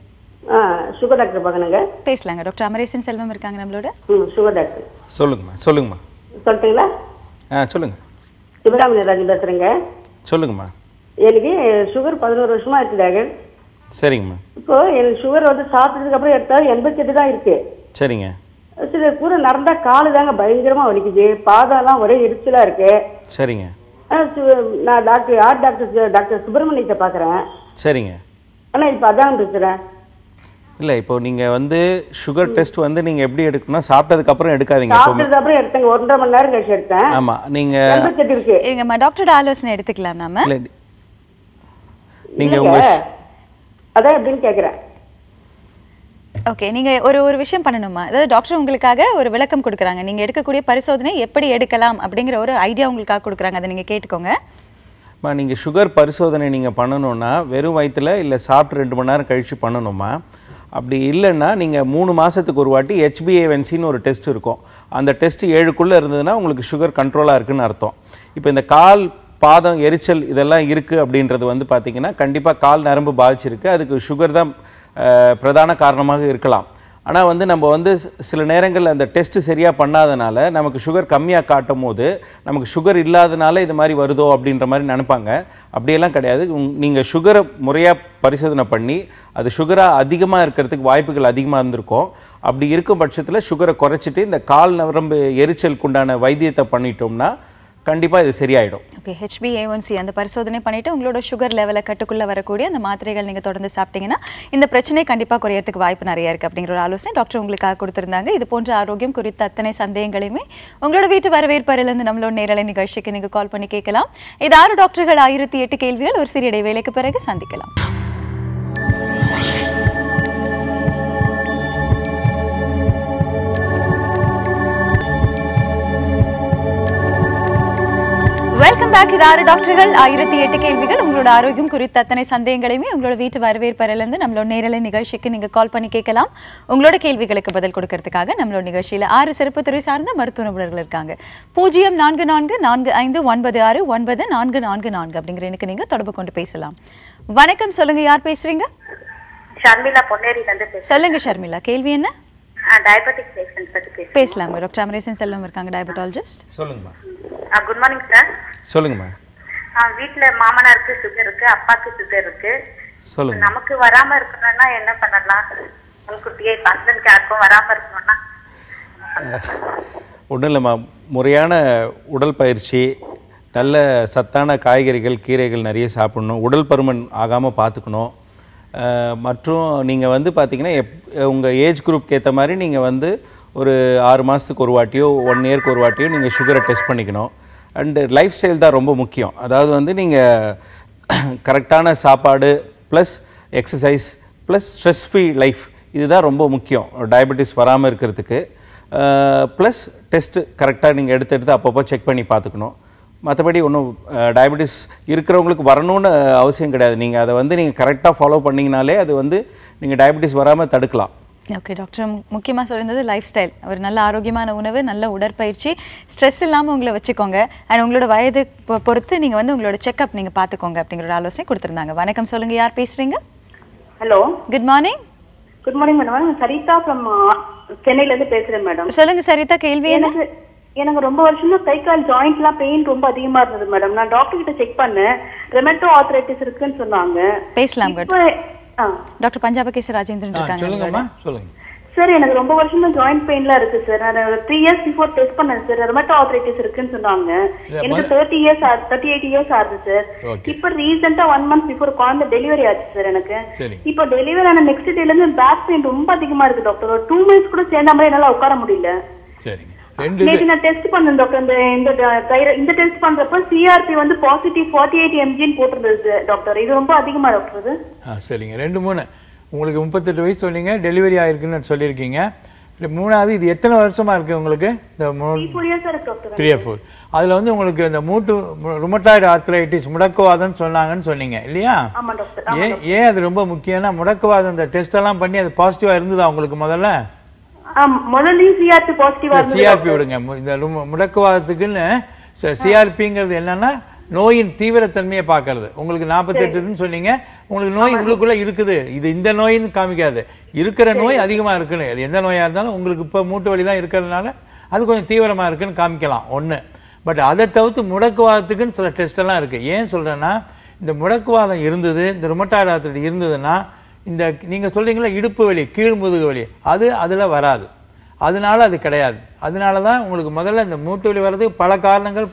சுகர் டாக்டர் பார்க்கணுங்க. பேசலாங்க. டாக்டர் அமரேசன் செல்வம் இருக்காங்க நம்மளோட. Sugar doctor. சொல்லுங்கம்மா. சொல்லுங்கம்மா. சொல்லிட்டீங்களா? சொல்லுங்க. சிவகாமி நடராஜன் பேசுறேங்க. சொல்லுங்கம்மா. எனக்கு சுகர் 11 வருஷமா இருக்கு டாக்டர். சரிங்கம்மா. இப்போ எனக்கு சுகர் வந்து சாப்பிட்டதுக்கு அப்புறம் எடுத்தா 88 தான் இருக்கு. சரிங்க. சரி, கூட நடந்தா காலு தாங்க பயங்கரமா வலிக்குது, பாதம்லாம் ஒரே எரிச்சலா இருக்கு. சரிங்க. நான் டாக்டர் சுப்பிரமணியத்தை பாக்குறேன். சரிங்க. ஆனா இப்ப அதான் இருக்கிறேன். இல்லை, இப்போ நீங்கள் வந்து சுகர் டெஸ்ட் வந்து நீங்கள் எப்படி எடுக்கணும்னா சாப்பிட்டதுக்கு அப்புறம் எடுக்காதீங்க. சாப்பிட்டதுக்கு அப்புறம் எடுத்தேங்க, 1.5 மணி நேரம் கழிச்சு எடுத்தேன். ஆமாம், நீங்கள் இருக்கு. எங்கம்மா டாக்டரோட ஆலோசனை எடுத்துக்கலாம் நாம. நீங்கள் உங்கள் அதான் எப்படின்னு கேட்குறேன். ஓகே, நீங்கள் ஒரு விஷயம் பண்ணணுமா? அதாவது டாக்டர் உங்களுக்காக ஒரு விளக்கம் கொடுக்குறாங்க. நீங்கள் எடுக்கக்கூடிய பரிசோதனை எப்படி எடுக்கலாம் அப்படிங்கிற ஒரு ஐடியா உங்களுக்காக கொடுக்குறாங்க. அதை நீங்கள் கேட்டுக்கோங்க. நீங்கள் சுகர் பரிசோதனை நீங்கள் பண்ணணும்னா வெறும் வயிற்றில் இல்லை சாப்பிட்டு 2 மணி நேரம் கழித்து பண்ணணுமா? அப்படி இல்லைன்னா நீங்கள் 3 மாதத்துக்கு ஒரு வாட்டி HbA1cன்னு ஒரு டெஸ்ட் இருக்கும். அந்த டெஸ்ட் 7க்குள்ளே இருந்ததுன்னா உங்களுக்கு சுகர் கண்ட்ரோலாக இருக்குதுன்னு அர்த்தம். இப்போ இந்த கால் பாதம் எரிச்சல் இதெல்லாம் இருக்குது அப்படின்றது வந்து பார்த்திங்கன்னா கண்டிப்பாக கால் நரம்பு பாதிச்சிருக்கு. அதுக்கு சுகர் தான் பிரதான காரணமாக இருக்கலாம். ஆனால் வந்து நம்ம வந்து சில நேரங்களில் அந்த டெஸ்ட்டு சரியாக பண்ணாதனால நமக்கு சுகர் கம்மியாக காட்டும் போது நமக்கு சுகர் இல்லாதனால இது மாதிரி வருதோ அப்படின்ற மாதிரி நினைப்பாங்க. அப்படியெல்லாம் கிடையாது. நீங்கள் சுகரை முறையாக பரிசோதனை பண்ணி அது சுகராக அதிகமாக இருக்கிறதுக்கு வாய்ப்புகள் அதிகமாக இருந்திருக்கும். அப்படி இருக்கும் பட்சத்தில் சுகரை குறைச்சிட்டு இந்த கால் நரம்பு எரிச்சலுக்கு உண்டான வைத்தியத்தை பண்ணிட்டோம்னா கண்டிப்பாக இது சரியாயிடும். ஓகே, HbA1c அந்த பரிசோதனை பண்ணிவிட்டு உங்களோட சுகர் லெவலை கட்டுக்குள்ளே வரக்கூடிய அந்த மாத்திரைகள் நீங்கள் தொடர்ந்து சாப்பிட்டீங்கன்னா இந்த பிரச்சனை கண்டிப்பாக குறையறதுக்கு வாய்ப்பு நிறைய இருக்குது அப்படிங்கிற ஒரு ஆலோசனை டாக்டர் உங்களுக்காக கொடுத்துருந்தாங்க. இது போன்ற ஆரோக்கியம் குறித்த அத்தனை சந்தேகங்களையுமே உங்களோட வீட்டு வரவேற்பறையிலேருந்து நம்மளோட நேரலை நிகழ்ச்சிக்கு நீங்கள் கால் பண்ணி கேட்கலாம். இது 6 டாக்டர்கள் 1008 கேள்விகள். ஒரு சிறிய இடைவேளைக்கு பிறகு சந்திக்கலாம். Welcome back. இது 6 டாக்டர்கள் 1008 கேள்விகள். உங்களோட ஆரோக்கியம் குறித்த அத்தனை சந்தேகங்களையுமே உங்களோட வீட்டு வரவேற்பறையிலேருந்து நம்மளோட நேரலை நிகழ்ச்சிக்கு நீங்கள் கால் பண்ணி கேட்கலாம். உங்களோட கேள்விகளுக்கு பதில் கொடுக்கறதுக்காக நம்மளோட நிகழ்ச்சியில் 6 சிறப்பு துறை சார்ந்த மருத்துவ நிபுணர்கள் இருக்காங்க. 0444459444 அப்படிங்கிற எனக்கு நீங்கள் தொடர்பு கொண்டு பேசலாம். வணக்கம், சொல்லுங்க, யார் பேசுறீங்க? ஷர்மிளா, பொன்னேரியிலிருந்து பேசுறேன். சொல்லுங்க ஷர்மிளா, கேள்வி என்ன? டயபெட்டிக் பேஷண்ட் பத்தி பேசலாமா? டாக்டர் அமரேசன் செல்வம் இருக்காங்க, டயபெட்டாலஜிஸ்ட். சொல்லுங்கம்மா. Good morning sir. சொல்லுங்கம்மா. வீட்டுல மாமனாருக்கு சுகர் இருக்கு, அப்பாக்கு சுகர் இருக்கு. சொல்லுங்க. நமக்கு வராம இருக்கணும்னா என்ன பண்ணலாம்? முன்கூட்டியே ஹஸ்பண்ட்க்கு யாருக்கும் வராம இருக்கணும்னா? ஒன்றும் இல்லைம்மா, முறையான உடல் பயிற்சி, நல்ல சத்தான காய்கறிகள் கீரைகள் நிறைய சாப்பிடணும், உடல் பருமன் ஆகாமல் பார்த்துக்கணும். மற்றும் நீங்கள் வந்து பார்த்திங்கன்னா உங்கள் ஏஜ் குரூப்க்கு ஏற்ற மாதிரி நீங்கள் வந்து ஒரு 6 மாதத்துக்கு ஒரு வாட்டியோ 1 இயருக்கு ஒரு வாட்டியோ நீங்கள் சுகரை டெஸ்ட் பண்ணிக்கணும். அண்டு லைஃப் ஸ்டைல் தான் ரொம்ப முக்கியம். அதாவது வந்து நீங்கள் கரெக்டான சாப்பாடு plus exercise plus stress free life இதுதான் ரொம்ப முக்கியம் டயபெட்டிஸ் வராமல் இருக்கிறதுக்கு. ப்ளஸ் டெஸ்ட்டு கரெக்டாக நீங்கள் எடுத்து அப்பப்போ செக் பண்ணி பார்த்துக்கணும். மற்றபடி ஒன்றும் டயபெட்டிஸ் இருக்கிறவங்களுக்கு வரணும்னு அவசியம் கிடையாது. நீங்கள் அதை வந்து நீங்கள் கரெக்டாக ஃபாலோ பண்ணிங்கனாலே அது வந்து நீங்கள் டயபெட்டிஸ் வராமல் தடுக்கலாம். ஓகே டாக்டர், முக்கியமாக சொல்லியிருந்தது லைஃப் ஸ்டைல். ஒரு நல்ல ஆரோக்கியமான உணவு, நல்ல உடற்பயிற்சி, ஸ்ட்ரெஸ் இல்லாமல் உங்களை வச்சுக்கோங்க. அண்ட் உங்களோட வயது பொறுத்து நீங்கள் வந்து உங்களோட செக்அப் நீங்கள் பார்த்துக்கோங்க அப்படிங்கிற ஒரு ஆலோசனை கொடுத்துருந்தாங்க. வணக்கம், சொல்லுங்கள், யார் பேசுகிறீங்க? Hello, good morning. Good morning madam. Saritha from சென்னையிலேருந்து பேசுகிறேன் மேடம். சொல்லுங்கள் சரிதா, கேள்வி என்ன? எனக்கு ரொம்ப வருஷமா கை கால் ஜாயிண்ட்லாம் பெயின் ரொம்ப அதிகமா இருந்தது மேடம். நான் டாக்டர் கிட்ட செக் பண்ணேன், ரெமட்டோ ஆர்த்ரைட்டிஸ் இருக்குன்னு சொன்னாங்க. பேசலாம் டாக்டர் பஞ்சாபகேச ராஜேந்திரன் இருக்காங்க. சொல்லுங்கம்மா, சொல்லுங்க சார். எனக்கு ரொம்ப வருஷமா ஜாயிண்ட் பெயின்லாம் இருக்கு சார். நான் 3 இயர்ஸ் பிஃபோர் டெஸ்ட் பண்ணேன் சார், ரெமட்டோ ஆர்த்ரைட்டிஸ் இருக்குன்னு சொன்னாங்க. எனக்கு 38 இயர்ஸ் ஆகுது சார். இப்ப ரீசெண்டா 1 மந்த் பிஃபோர் குழந்தை டெலிவரி ஆச்சு சார் எனக்கு. இப்ப டெலிவரி ஆன நெக்ஸ்ட் டேல இருந்து பேக் பெயின் ரொம்ப அதிகமா இருக்கு டாக்டர். ஒரு 2 மினிட்ஸ் கூட சேர்ந்த மாதிரி என்னால உட்கார முடியல. சரிங்க. நேற்று நான் டெஸ்ட் பண்ணேன் டாக்டர். இந்த டெஸ்ட் பண்றப்ப சிஆர்பி வந்து பாசிட்டிவ் 48 mgன்னு போட்டிருந்தது டாக்டர். இது ரொம்ப அதிகமா டாக்டர் இது. சரிங்க. 2 3 உங்களுக்கு 38 வயசு சொன்னீங்க, டெலிவரி ஆயிருக்குன்னு சொல்லியிருக்கீங்க. 3வது இது எத்தனை வருஷமா இருக்கு உங்களுக்கு? இந்த 3 இயர்ஸ் இருக்கு டாக்டர். 3 or 4 அதில் வந்து உங்களுக்கு இந்த மூட்டு ருமட்டாய்டு ஆர்த்ரைட்டிஸ் முடக்குவாதம்னு சொன்னாங்கன்னு சொன்னீங்க இல்லையா? ஆமா டாக்டர். ஏன் அது ரொம்ப முக்கியம்னா முடக்குவாதம் இந்த டெஸ்ட் எல்லாம் பண்ணி அது பாசிட்டிவா இருந்ததா உங்களுக்கு முதல்ல? முதல்ல சிஆர்பி பாசிட்டிவா இருந்தது. சிஆர்பி விடுங்க. இந்த முடக்குவாதத்துக்குன்னு சிஆர்பிங்கிறது என்னன்னா நோயின் தீவிரத்தன்மையை பார்க்கறது. உங்களுக்கு 48ன்னு சொன்னீங்க, உங்களுக்கு நோய் உள்ளுக்குள்ள இருக்குது, இது இந்த நோயின்னு காமிக்காது, இருக்கிற நோய் அதிகமாக இருக்குன்னு. அது எந்த நோயாக இருந்தாலும் உங்களுக்கு இப்போ மூட்டு வலி தான் இருக்கிறதுனால அது கொஞ்சம் தீவிரமாக இருக்குன்னு காமிக்கலாம் ஒன்று. பட் அதை தவிர்த்து முடக்குவாதத்துக்குன்னு சில டெஸ்டெல்லாம் இருக்குது. ஏன் சொல்கிறேன்னா இந்த முடக்குவாதம் இருந்தது, இந்த ருமட்டாய்டு ஆர்த்ரைட்டிஸ் இருந்ததுன்னா இந்த நீங்கள் சொல்கிறீங்களா இடுப்பு வலி கீழ் முதுகு வலி அது அதில் வராது, அதனால அது கிடையாது. அதனால தான் உங்களுக்கு முதல்ல இந்த மூட்டு வலி வர்றதுக்கு பல காரணங்கள்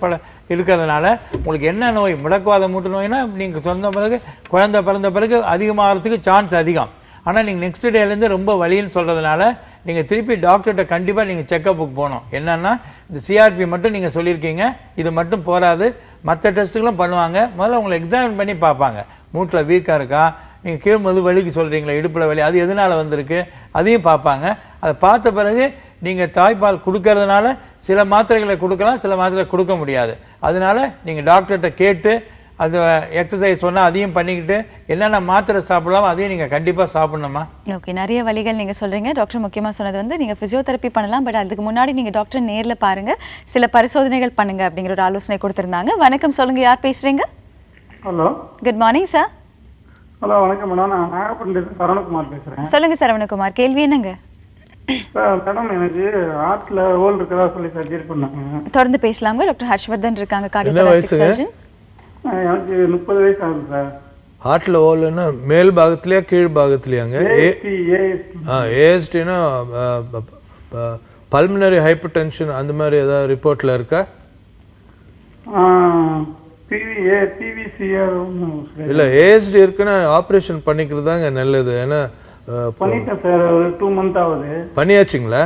இருக்கிறதுனால உங்களுக்கு என்ன நோய் முடக்குவாத மூட்டு நோய்னா நீங்கள் சொன்ன பிறகு குழந்தை பிறந்த பிறகு அதிகமாகிறதுக்கு சான்ஸ் அதிகம். ஆனால் நீங்கள் நெக்ஸ்ட் டேலேருந்து ரொம்ப வலின்னு சொல்கிறதுனால நீங்கள் திருப்பி டாக்டர்கிட்ட கண்டிப்பாக நீங்கள் செக்கப்புக்கு போகணும். என்னென்னா இந்த சிஆர்பி மட்டும் நீங்கள் சொல்லியிருக்கீங்க, இது மட்டும் போகாது, மற்ற டெஸ்ட்டுகளும் பண்ணுவாங்க. முதல்ல உங்களை எக்ஸாமின் பண்ணி பார்ப்பாங்க, மூட்டில் வீக்காக இருக்கா, நீங்கள் கீழ் முது வலிக்கு சொல்கிறீங்களா இடுப்பில் வலி அது எதனால் வந்திருக்கு அதையும் பார்ப்பாங்க. அதை பார்த்த பிறகு நீங்கள் தாய்ப்பால் கொடுக்கறதுனால சில மாத்திரைகளை கொடுக்கலாம், சில மாத்திரை கொடுக்க முடியாது. அதனால நீங்கள் டாக்டர்கிட்ட கேட்டு அது எக்ஸசைஸ் சொன்னால் அதையும் பண்ணிக்கிட்டு என்னென்ன மாத்திரை சாப்பிடலாம் அதையும் நீங்கள் கண்டிப்பாக சாப்பிடணுமா. ஓகே, நிறைய வழிகள் நீங்கள் சொல்கிறீங்க. டாக்டர் முக்கியமாக சொன்னது வந்து நீங்கள் ஃபிசியோதெரப்பி பண்ணலாம், பட் அதுக்கு முன்னாடி நீங்கள் டாக்டர் நேரில் பாருங்கள், சில பரிசோதனைகள் பண்ணுங்க அப்படிங்கிற ஒரு ஆலோசனை கொடுத்துருந்தாங்க. வணக்கம், சொல்லுங்கள், யார் பேசுகிறீங்க? Hello, good morning sir. Hello வணக்கம் மேடம், நான் நாகப்பட்டினம் சரவணகுமார் பேசுகிறேன். சொல்லுங்கள் சரவணகுமார், கேள்வி என்னங்க? மேடம் எனக்கு ஹார்ட்ல ஹோல் இருக்கதா சொல்லி சர்ஜரி பண்ணாங்க. தொடர்ந்து பேசலாங்க. டாக்டர் ஹர்ஷ்வர்தன் இருக்காங்க, என்ன கார்டியோதொராசிக் வயசுங்க? சர்ஜன். எனக்கு 30 வயசு ஆகுது சார். ஹார்ட்ல ஹோல்னா மேல் பாகத்துலயா கீழ் பாகத்துலயாங்க? ஏஎஸ்டினா பல்மனரி ஹைப்பர் டென்ஷன் அந்த மாதிரி ஏதாவது ரிப்போர்ட்ல இருக்கா? இல்ல ஏஎஸ்டி இருக்குன்னா ஆபரேஷன் பண்ணிக்கிறது தாங்க நல்லது. ஏன்னா பண்ணிட்டேன் சார், ஒரு 2 months ஆகுது. பண்ணியாச்சுங்களா?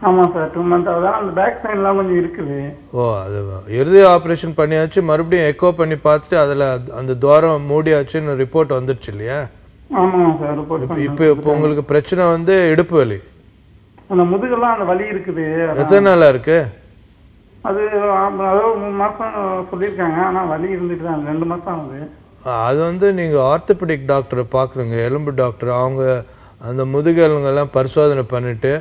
ஆமா சார், 2 months ஆகுது. அந்த பேக் சைன்லாம் கொஞ்சம் இருக்குது. ஓ, அது இருதய ஆபரேஷன் பண்ணியாச்சு, மறுபடியும் எக்கோ பண்ணி பார்த்துட்டு அதில் அந்த துவாரம் மூடியாச்சுன்னு ரிப்போர்ட் வந்துடுச்சு இல்லையா? ஆமாம் சார், ரிப்போர்ட். இப்போ உங்களுக்கு பிரச்சனை வந்து இடுப்பு வலி, அந்த முதுகெல்லாம் அந்த வலி இருக்குது. எத்தனை நாளா இருக்கு? அது 3 மாசம் சொல்லியிருக்காங்க, ஆனால் வலி இருந்துட்டு தான் 2 மாசம் ஆகுது. அது வந்து நீங்கள் ஆர்த்தோபெடிக் டாக்டரை பார்க்குறீங்க, எலும்பு டாக்டர். அவங்க அந்த முதுகெலுங்கெல்லாம் பரிசோதனை பண்ணிவிட்டு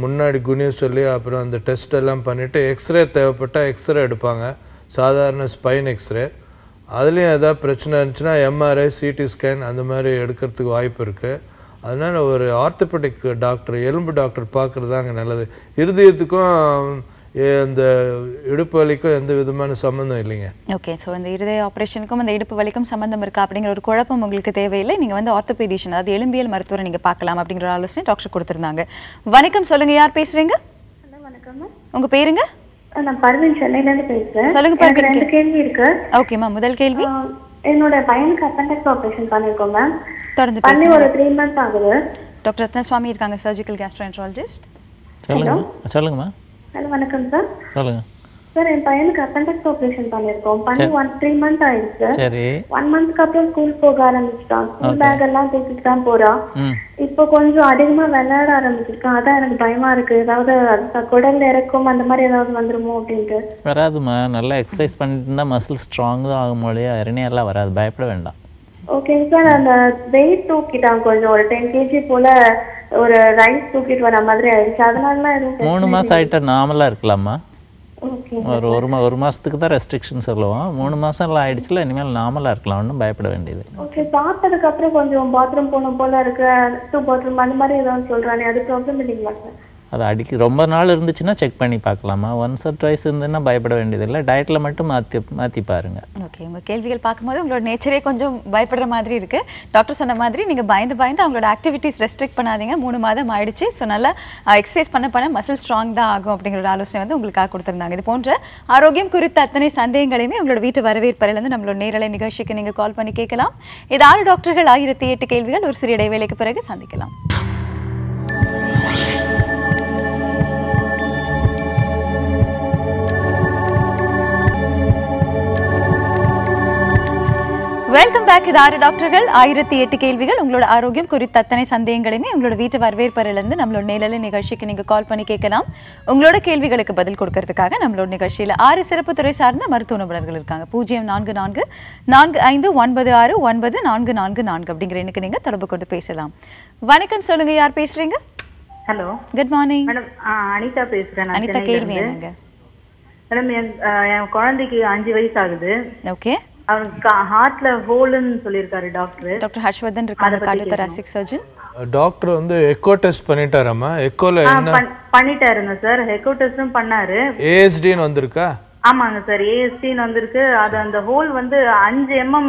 முன்னாடி குனிய சொல்லி அப்புறம் அந்த டெஸ்ட் எல்லாம் பண்ணிவிட்டு எக்ஸ்ரே தேவைப்பட்டால் எக்ஸ்ரே எடுப்பாங்க, சாதாரண ஸ்பைன் எக்ஸ்ரே. அதுலேயும் எதாவது பிரச்சனை இருந்துச்சுன்னா எம்ஆர்ஐ சிடி ஸ்கேன் அந்த மாதிரி எடுக்கிறதுக்கு வாய்ப்பு இருக்குது. அதனால் ஒரு ஆர்த்தோபெடிக் டாக்டர் எலும்பு டாக்டர் பார்க்குறது தாங்க நல்லது. இருதயத்துக்கும் இந்த இடுப்பு வலிக்கும் எந்த விதமான சம்மந்தம் இல்லைங்க. ஓகே, ஸோ இந்த இருதய ஆப்ரேஷனுக்கும் அந்த இடுப்பு வலிக்கும் சம்மந்தம் இருக்கா அப்படிங்கிற ஒரு குழப்பம் உங்களுக்கு தேவையில்லை. நீங்கள் வந்து ஆர்த்தோபீடிஷியன், அதாவது எலும்பியல் மருத்துவரை நீங்கள் பார்க்கலாம் அப்படிங்கிற ஒரு ஆலோசனை டாக்டர் கொடுத்துருந்தாங்க. வணக்கம், சொல்லுங்கள், யார் பேசுகிறீங்க? வணக்கம், உங்கள் பேருங்க? நான் பர்வீன், சென்னையிலேருந்து பேசுகிறேன். சொல்லுங்க பர்வீன். 2 கேள்வி இருக்கு. ஓகேம்மா, முதல் கேள்வி. என்னோட பையனுக்கு அப்பெண்டிக்ஸ் ஆப்ரேஷன் பண்ணியிருக்கோம் மேம். தொடர்ந்து பண்ணி ஒரு 3 months ஆகுது. டாக்டர் ரத்னசுவாமி இருக்காங்க, சர்ஜிக்கல் கேஸ்ட்ரோஎன்ட்ராலஜிஸ்ட். சொல்லுங்கம்மா. ஹலோ, வணக்கம் சார். சொல்லுங்க சார். என் பையனுக்கு அப்பெண்டிக்ஸ் ஆப்ரேஷன் பண்ணியிருக்கோம், பண்ணி 3 months ஆயிடுச்சு. சரி. 1 monthக்கு அப்புறம் ஸ்கூல் போக ஆரம்பிச்சிட்டான். ஸ்கூல் பேக் எல்லாம் தூக்கிட்டு தான் போறான். இப்போ கொஞ்சம் அதிகமா விளையாட ஆரம்பிச்சிருக்கான். அதான் எனக்கு பயமா இருக்கு, ஏதாவது குடல்ல இறக்கும் அந்த மாதிரி ஏதாவது வந்துருமோ அப்படின்ட்டு. வராதுமா, நல்லா எக்ஸசைஸ் பண்ணிட்டு இருந்தால் மசில் ஸ்ட்ராங் தான் ஆகும், மொழியா இறனையெல்லாம் வராது, பயப்பட வேண்டாம். ஓகேங்க சார். அந்த வெயிட் தூக்கிட்டான், கொஞ்சம் ஒரு 10 kg போல ஒரு ரைஸ் தூக்கிட்டு வர மாதிரி ஆயிடுச்சு. அதனால எதுவும் 3 மாதம் ஆகிட்டா நார்மலாக இருக்கலாமா? ஒரு மாதத்துக்கு தான் ரெஸ்ட்ரிக்ஷன் சொல்லுவோம். 3 மாதம்லாம் ஆயிடுச்சுல, இனிமேல் நார்மலாக இருக்கலாம், ஒன்றும் பயப்பட வேண்டியது. ஓகே, சாப்பிட்டதுக்கு அப்புறம் கொஞ்சம் பாத்ரூம் போகணும் போல இருக்கு, 2 பாத்ரூம் அந்த மாதிரி ஏதாவது சொல்றானே, அது ப்ராப்ளம் இல்லைங்களா சார்? அது ரொம்ப நாள் இருந்துச்சுன்னா செக் பண்ணி பார்க்கலாமா. 1 or 2 இருந்துன்னா பயப்பட வேண்டியதில்லை, டயட்டில் மட்டும் மாற்றி பாருங்க. ஓகே, உங்கள் கேள்விகள் பார்க்கும்போது உங்களோட நேச்சரே கொஞ்சம் பயப்படுற மாதிரி இருக்கு. டாக்டர் சொன்ன மாதிரி நீங்கள் பயந்து அவங்களோட ஆக்டிவிட்டிஸ் ரெஸ்ட்ரிக்ட் பண்ணாதீங்க. 3 மாதம் ஆயிடுச்சு. ஸோ நல்லா எக்ஸசைஸ் பண்ண மசில் ஸ்ட்ராங் தான் ஆகும் அப்படிங்கிற ஒரு ஆலோசனை வந்து உங்களுக்காக கொடுத்துருந்தாங்க. இது போன்ற ஆரோக்கியம் குறித்த அத்தனை சந்தேகங்களையுமே உங்களோட வீட்டு வரவேற்பறையிலேருந்து நம்மளோட நேரலை நிகழ்ச்சிக்கு நீங்கள் கால் பண்ணி கேட்கலாம். இது 6 டாக்டர்கள் 1008 கேள்விகள். ஒரு சிறிய இடைவேளைக்கு பிறகு சந்திக்கலாம். Welcome back. இது 6 டாக்டர்கள் 1008 கேள்விகள். உங்களோட ஆரோக்கியம் குறித்த அத்தனை சந்தேகங்களையுமே உங்களோட வீட்டு வரவேற்பறையிலிருந்து நம்மளோட நேரலை நிகழ்ச்சிக்கு நீங்க கால் பண்ணி கேட்கலாம். உங்களோட கேள்விகளுக்கு பதில் கொடுக்கறதுக்காக நம்மளோட நிகழ்ச்சியில 6 சிறப்பு துறை சார்ந்த மருத்துவ நிபுணர்கள் இருக்காங்க. 0444599444 அப்படிங்கிற எண்ணுக்கு நீங்க தொடர்பு கொண்டு பேசலாம். வணக்கம், சொல்லுங்க, யார் பேசுறீங்க? Hello, good morning madam. Anitha பேசுறேன். அனிதா, கேள்வி என்னங்க? மேடம், என் குழந்தைக்கு 5 வயசு ஆகுது. ஓகே. அவனுக்கு ஹார்ட்ல ஹோல்னு சொல்லியிருக்காரு டாக்டர். டாக்டர் ஹர்ஷ்வர்தன் இருக்காங்க, கார்டியோதொராசிக் சர்ஜன். டாக்டர் வந்து எக்கோ டெஸ்ட் பண்ணிட்டாராமா? எக்கோல என்ன பண்ணிட்டாருங்க சார். எக்கோ டெஸ்டும் பண்ணாரு. ஏஎஸ்டின்னு வந்திருக்கா? ஆமாங்க சார், ஏஎஸ்டின்னு வந்திருக்கு. அது அந்த ஹோல் வந்து 5 mm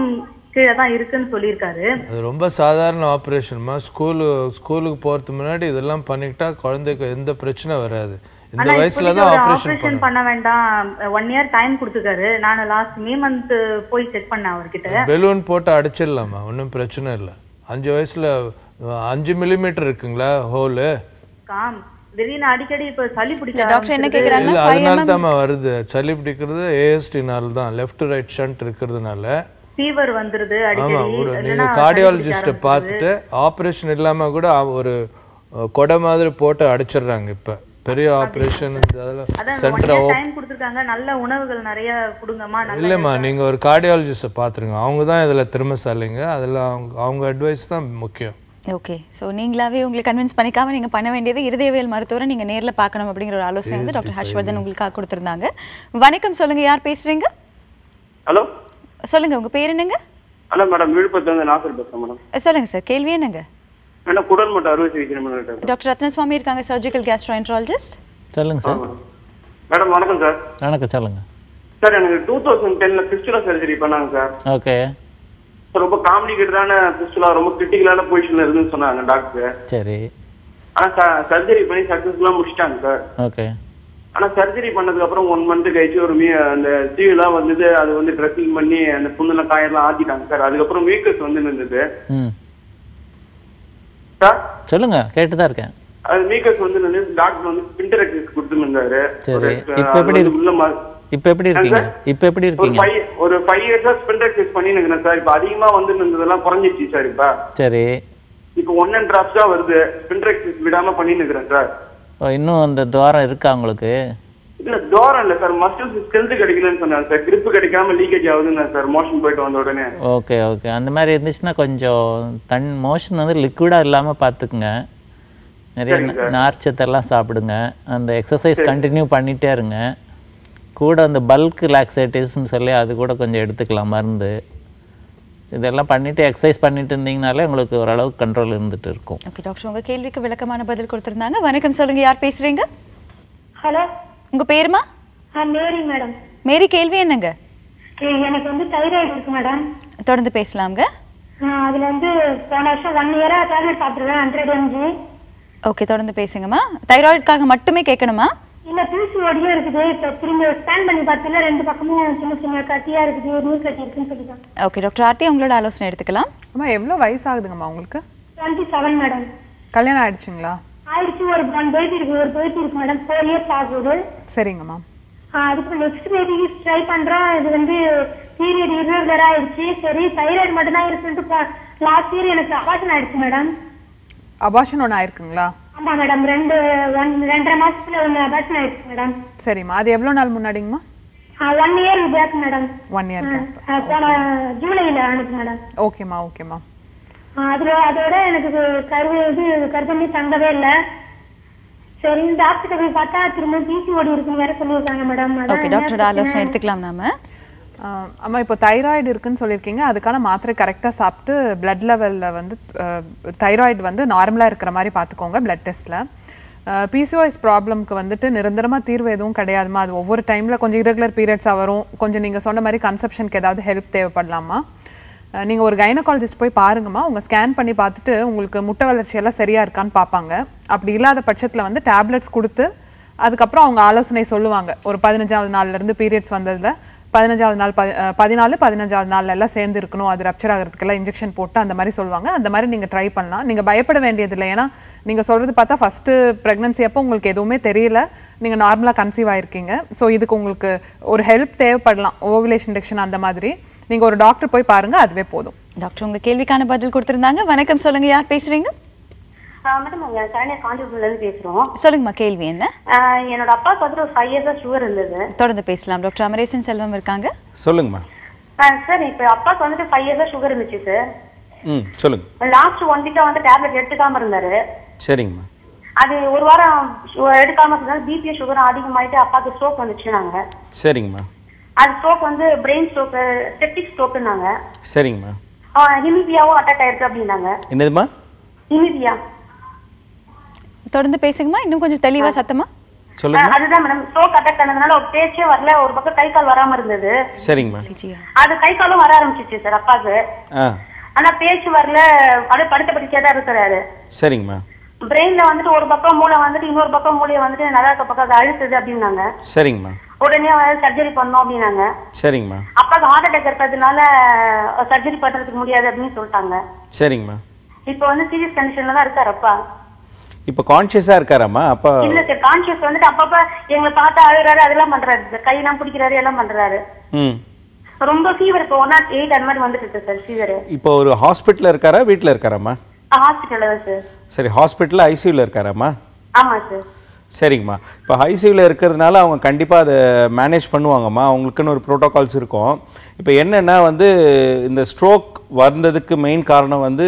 கீழே தான் இருக்குன்னு சொல்லியிருக்காரு. அது ரொம்ப சாதாரண ஆப்ரேஷன்மா. ஸ்கூலுக்கு போறதுக்கு முன்னாடி இதெல்லாம் பண்ணிக்கிட்டா குழந்தைக்கு எந்த பிரச்சனை வராது. இந்த வயசுல தான் ஆபரேஷன் பண்ண வேண்டாம், 1 year டைம் கொடுத்துக்காரு. நான் லாஸ்ட் மே மந்த் போய் செக் பண்ணேன் அவர்கிட்ட. பெலூன் போட்டு அடிச்சிடலாமா, ஒன்றும் பிரச்சனை இல்லை. 5 வயசுல 5 மில்லிமீட்டர் இருக்குங்களா ஹோலு? திடீர்னு அடிக்கடி இப்ப சளி பிடிக்க டாக்டர் என்ன கேக்குறாங்க? அதனால தான் வருது சளி பிடிக்கிறது. ஏஎஸ்டினால தான், லெஃப்ட் ரைட் ஷண்ட் இருக்கிறதுனால ஃபீவர் வந்துருது அடிக்கடி. நீங்க கார்டியாலஜிஸ்ட பார்த்துட்டு ஆபரேஷன் இல்லாம கூட ஒரு கொடை மாதிரி போட்டு அடிச்சிடுறாங்க. இப்ப பெரிய ஆபரேஷன் சென்டர் டைம் கொடுத்துருக்காங்க. நல்ல உணவுகள் நிறைய கொடுங்கம்மா. இல்லைம்மா, நீங்க ஒரு கார்டியாலஜிஸ்ட பாத்துருங்க. அவங்க தான் இதுல திறமைசாலிங்க. அதெல்லாம் அவங்க அட்வைஸ் தான் முக்கியம். ஓகே. ஸோ நீங்களாவே உங்களுக்கு கன்வின்ஸ் பண்ணிக்காம நீங்க பண்ண வேண்டியது இருதயவியல் மருத்துவரை நீங்க நேர்ல பார்க்கணும் அப்படிங்கிற ஒரு ஆலோசனை வந்து டாக்டர் ஹர்ஷ்வர்தன் உங்களுக்காக கொடுத்திருந்தாங்க. வணக்கம், சொல்லுங்க, யார் பேசுறீங்க? ஹலோ, சொல்லுங்க, உங்க பேர் என்னங்க? ஹலோ மேடம், விழுப்புரத்துல நாசர் பேசுறேன் மேடம். சொல்லுங்க சார், கேள்வி என்னங்க? மேடம், குடல் மட்டும் அறுவை சிகிச்சை மேடம். டாக்டர் ரத்னசுவாமி இருக்காங்க, சர்ஜிக்கல் கேஸ்ட்ரோஎன்ட்ராலஜிஸ்ட். சொல்லுங்க சார். மேடம் வணக்கம் சார். வணக்கம், சொல்லுங்க சார். எனக்கு 2010ல பிஸ்டுலா சர்ஜரி பண்ணாங்க சார். ஓகே. ரொம்ப காம்ப்ளிகேட்டடான பிஸ்டுலா, ரொம்ப கிரிட்டிக்கலான பொசிஷன்ல இருக்குன்னு சொன்னாங்க டாக்டர். சரி. ஆனா சர்ஜரி பண்ணி சக்சஸ்ஃபுல்லா முடிச்சிட்டாங்க சார். ஓகே. ஆனா சர்ஜரி பண்ணதுக்கு அப்புறம் 1 month கழிச்சு ஒரு அந்த சீவெல்லாம் வந்தது. அது வந்து ட்ரெஸ்ஸிங் பண்ணி அந்த புண்ணெல்லாம் காயெல்லாம் ஆத்திட்டாங்க சார். அதுக்கப்புறம் வீக்கஸ் வந்து இருந்தது சார். சொல்லுங்க, கேட்டுதான் இருக்கேன். அது வீக்கஸ் வந்து டாக்டர் வந்து ஸ்பிண்டரெக்டஸ் கொடுத்துருந்தாரு. சரி, இப்போ எப்படி இருக்கீங்க? இப்போ எப்படி இருக்கீங்க? ஒரு 5 years ஸ்பிண்டரெக்டஸ் பண்ணி நிக்கிறேன் சார். இப்போ அதிகமா வந்து இருந்ததெல்லாம் குறைஞ்சிச்சு சார். இப்ப சரி, இப்போ 1 drops தான் வருது. ஸ்பிண்டரெக்டஸ் விடாம பண்ணி நிக்கிறேன் சார். இன்னும் அந்த துவாரம் இருக்கா உங்களுக்கு? இல்ல, துவாரம் இல்ல சார், மசில்ஸ் ஸ்ட்ரென்த் கிடைக்கலன்னு சொன்னாங்க சார். கிரிப் கிடைக்காம லீக்கேஜ் ஆகுதுன்னு சார் மோஷன் போயிட்டு வந்த உடனே. Okay okay. அந்த மாதிரி இருந்துச்சுன்னா கொஞ்சம் மோஷன் வந்து லிக்விடா இல்லாம பாத்துக்குங்க. நிறைய நார்ச்சத்தெல்லாம் சாப்பிடுங்க. அந்த எக்ஸசைஸ் கண்டினியூ பண்ணிட்டே இருங்க. கூட அந்த பல்க் ரிலாக்ஸேட்டிவ்ஸ்னு சொல்லி அது கூட கொஞ்சம் எடுத்துக்கலாம் மருந்து. இதெல்லாம் பண்ணிட்டு எக்ஸசைஸ் பண்ணிட்டு இருந்தீங்கனாலே உங்களுக்கு ஓரளவுக்கு கண்ட்ரோல் இருந்துட்டு இருக்கும். ஓகே டாக்டர், உங்க கேள்விக்கு விளக்கமான பதில் கொடுத்திருந்தாங்க. வணக்கம், சொல்லுங்க, யார் பேசுறீங்க? ஹலோ, உங்க பேருமா? மேரி மேடம். மேரி, கேள்வி என்னங்க? எனக்கு வந்து தைராய்டு இருக்கு மேடம். தொடர்ந்து பேசலாம்ங்க. அதுல வந்து போன வருஷம் 1 year டேப்லெட் சாப்பிடுறேன் 100 mg. ஓகே, தொடர்ந்து பேசுங்கம்மா. தைராய்டுக்காக மட்டுமே கேட்கணுமா? இல்ல, பிசிஓடியும் இருக்குது. இப்ப திரும்ப ஸ்கேன் பண்ணி பார்த்தா 2 பக்கமும் சின்ன சின்ன கட்டியா இருக்குது, நீர் கட்டி இருக்குன்னு சொல்லிட்டாங்க. ஓகே டாக்டர் ஆர்த்தி, உங்களோட ஆலோசனை எடுத்துக்கலாம். அம்மா, எவ்வளவு வயசு ஆகுதுங்கம்மா உங்களுக்கு? 27 மேடம். கல்யாணம் ஆயிடுச்சுங்களா? ஆயிடுச்சு. ஒரு பேபி இருக்கு. ஒரு பேபி இருக்கு மேடம். 4 years ஆகுது. சரிங்கம்மா. அதுக்கு நெக்ஸ்ட் பேபி ட்ரை பண்றோம். இது வந்து பீரியட் இர்ரெகுலர் ஆயிடுச்சு. சரி, தைராய்டு மட்டும் தான் இருக்குன்னு லாஸ்ட் இயர் எனக்கு அபார்ஷன் ஆயிடுச்சு மேடம். அபார்ஷன் ஒன்று ஆயிருக்குங்களா? ஆமா மேடம், 2.5 மாசத்துல ஒன்று அபார்ஷன் ஆயிடுச்சு மேடம். சரிம்மா, அது எவ்வளவு நாள் முன்னாடிங்கம்மா? 1 year back madam. 1 year back. போன ஜூலைல ஆனது மேடம். ஓகேம்மா ஓகேம்மா. அதோட எனக்கு கர்ப்பமே தங்கவே இல்லை. சரி, டாக்டர் போய் பார்த்தா திரும்ப பிசிஓடி இருக்குன்னு வேற சொல்லியிருக்காங்க மேடம். ஓகே டாக்டர், ஆலோசனை எடுத்துக்கலாம் நாம. அம்மா, இப்போ தைராய்டு இருக்குன்னு சொல்லியிருக்கீங்க. அதுக்கான மாத்திரை கரெக்டாக சாப்பிட்டு பிளட் லெவலில் வந்து தைராய்டு வந்து நார்மலாக இருக்கிற மாதிரி பார்த்துக்கோங்க பிளட் டெஸ்ட்டில். பிசிஓஎஸ் ப்ராப்ளம்க்கு வந்துட்டு நிரந்தரமாக தீர்வு எதுவும் கிடையாதுமா. அது ஒவ்வொரு டைமில் கொஞ்சம் இரெகுலர் பீரியட்ஸாக வரும். கொஞ்சம் நீங்கள் சொன்ன மாதிரி கன்செப்ஷனுக்கு ஏதாவது ஹெல்ப் தேவைப்படலாமா? நீங்கள் ஒரு கைனகாலஜிஸ்ட் போய் பாருங்கம்மா. உங்கள் ஸ்கேன் பண்ணி பார்த்துட்டு உங்களுக்கு முட்டை வளர்ச்சியெல்லாம் சரியாக இருக்கான்னு பார்ப்பாங்க. அப்படி இல்லாத பட்சத்தில் வந்து டேப்லெட்ஸ் கொடுத்து அதுக்கப்புறம் அவங்க ஆலோசனை சொல்லுவாங்க. ஒரு 15வது நாள்லேருந்து பீரியட்ஸ் வந்ததில் 15வது நாள் 14 15வது நாள்ல எல்லாம் சேர்ந்து இருக்கணும், அது ரப்சர் ஆகிறதுக்கெல்லாம் இன்ஜெக்ஷன் போட்டு அந்த மாதிரி சொல்லுவாங்க. அந்த மாதிரி நீங்கள் ட்ரை பண்ணலாம். நீங்கள் பயப்பட வேண்டியதில்லை. ஏன்னா நீங்கள் சொல்கிறது பார்த்தா ஃபஸ்ட்டு ப்ரெக்னன்சி அப்போ உங்களுக்கு எதுவுமே தெரியல, நீங்கள் நார்மலாக கன்சீவ் ஆகிருக்கீங்க. ஸோ இதுக்கு உங்களுக்கு ஒரு ஹெல்ப் தேவைப்படலாம், ஓவுலேஷன் இன்ஜெக்ஷன் அந்த மாதிரி. நீங்கள் ஒரு டாக்டர் போய் பாருங்கள், அதுவே போதும். டாக்டர் உங்கள் கேள்விக்கான பதில் கொடுத்துருந்தாங்க. வணக்கம், சொல்லுங்கள், யார் பேசுகிறீங்க? மேடம் நாங்கள் சரண்யா காஞ்சிபுரம்லேருந்து பேசுகிறோம். சொல்லுங்கம்மா, கேள்வி என்ன? என்னோட அப்பாவுக்கு வந்து ஒரு 5 இயர்ஸாக சுகர் இருந்தது. தொடர்ந்து பேசலாம். டாக்டர் அமரேசன் செல்வம் இருக்காங்க. சொல்லுங்கம்மா. சார் இப்போ அப்பாவுக்கு வந்துட்டு 5 இயர்ஸாக சுகர் இருந்துச்சு சார். சொல்லுங்க. லாஸ்ட் 1 வீக்காக வந்து டேப்லெட் எடுத்துக்காம இருந்தாரு. சரிங்கம்மா. அது ஒரு வாரம் எடுக்காம இருந்தாலும் பிபி சுகர் அதிகமாயிட்டு அப்பாவுக்கு ஸ்ட்ரோக் வந்துச்சு. நாங்கள் சரிங்கம்மா. அது ஸ்ட்ரோக் வந்து பிரெயின் ஸ்ட்ரோக், செப்டிக் ஸ்ட்ரோக்குன்னாங்க. சரிங்கம்மா. ஹிமிபியாவும் அட்டாக் ஆயிருக்கு அப்படின்னாங்க. என்னதுமா? ஹிமிபியா. தொடர்ந்து பேசுங்கம்மா, இன்னும் கொஞ்சம் தெளிவா சத்தமா சொல்லுங்க. அதுதான் மேடம், ஸ்ட்ரோக் அட்டாக் ஆனதுனால ஒரு பேச்சே வரல, ஒரு பக்கம் கை கால் வராம இருந்தது. சரிங்கம்மா. அது கை காலும் வர ஆரம்பிச்சிச்சு சார் அப்பாவுக்கு. ஆனா பேச்சு வரல, அப்படியே படுத்த படிக்கே தான் இருக்கிறாரு. சரிங்கம்மா. பிரெயின்ல வந்துட்டு ஒரு பக்கம் மூளை வந்துட்டு இன்னொரு பக்கம் மூளையை வந்துட்டு நல்லா இருக்க பக்கம் அது அழுத்துது அப்படின்னாங்க. சரிங்கம்மா. உடனே சர்ஜரி பண்ணோம் அப்படின்னாங்க. சரிங்கம்மா. அப்பாவுக்கு ஹார்ட் அட்டாக் இருக்கிறதுனால சர்ஜரி பண்றதுக்கு முடியாது அப்படின்னு சொல்லிட்டாங்க. சரிங்கம்மா. இப்போ வந்து சீரியஸ் கண்டிஷன்ல தான் இருக்காரு அப்பா. இப்போ கான்ஷியஸா இருக்காராமா அப்பா? இல்ல சார், கான்ஷியஸ் வந்துட்டு அப்பப்ப எங்களை பார்த்தா அழுறாரு, அதெல்லாம் பண்றாரு, கையெல்லாம் பிடிக்கிறாரு, எல்லாம் பண்றாரு. ரொம்ப ஃபீவர் இப்போ 108 அந்த மாதிரி வந்துட்டு இருக்கு சார் ஃபீவர். இப்போ ஒரு ஹாஸ்பிட்டல்ல இருக்காரா வீட்ல இருக்காராமா? ஹாஸ்பிட்டல்ல தான் சார். சரி, ஹாஸ்பிட்டல்ல ஐசியூல இருக்காராமா? ஆமா சார். சரிங்கம்மா. இப்போ ஐசியூவில் இருக்கிறதுனால அவங்க கண்டிப்பாக அதை மேனேஜ் பண்ணுவாங்கம்மா. அவங்களுக்குன்னு ஒரு ப்ரோட்டோகால்ஸ் இருக்கும். இப்போ என்னென்னா வந்து இந்த ஸ்ட்ரோக் வந்ததுக்கு மெயின் காரணம் வந்து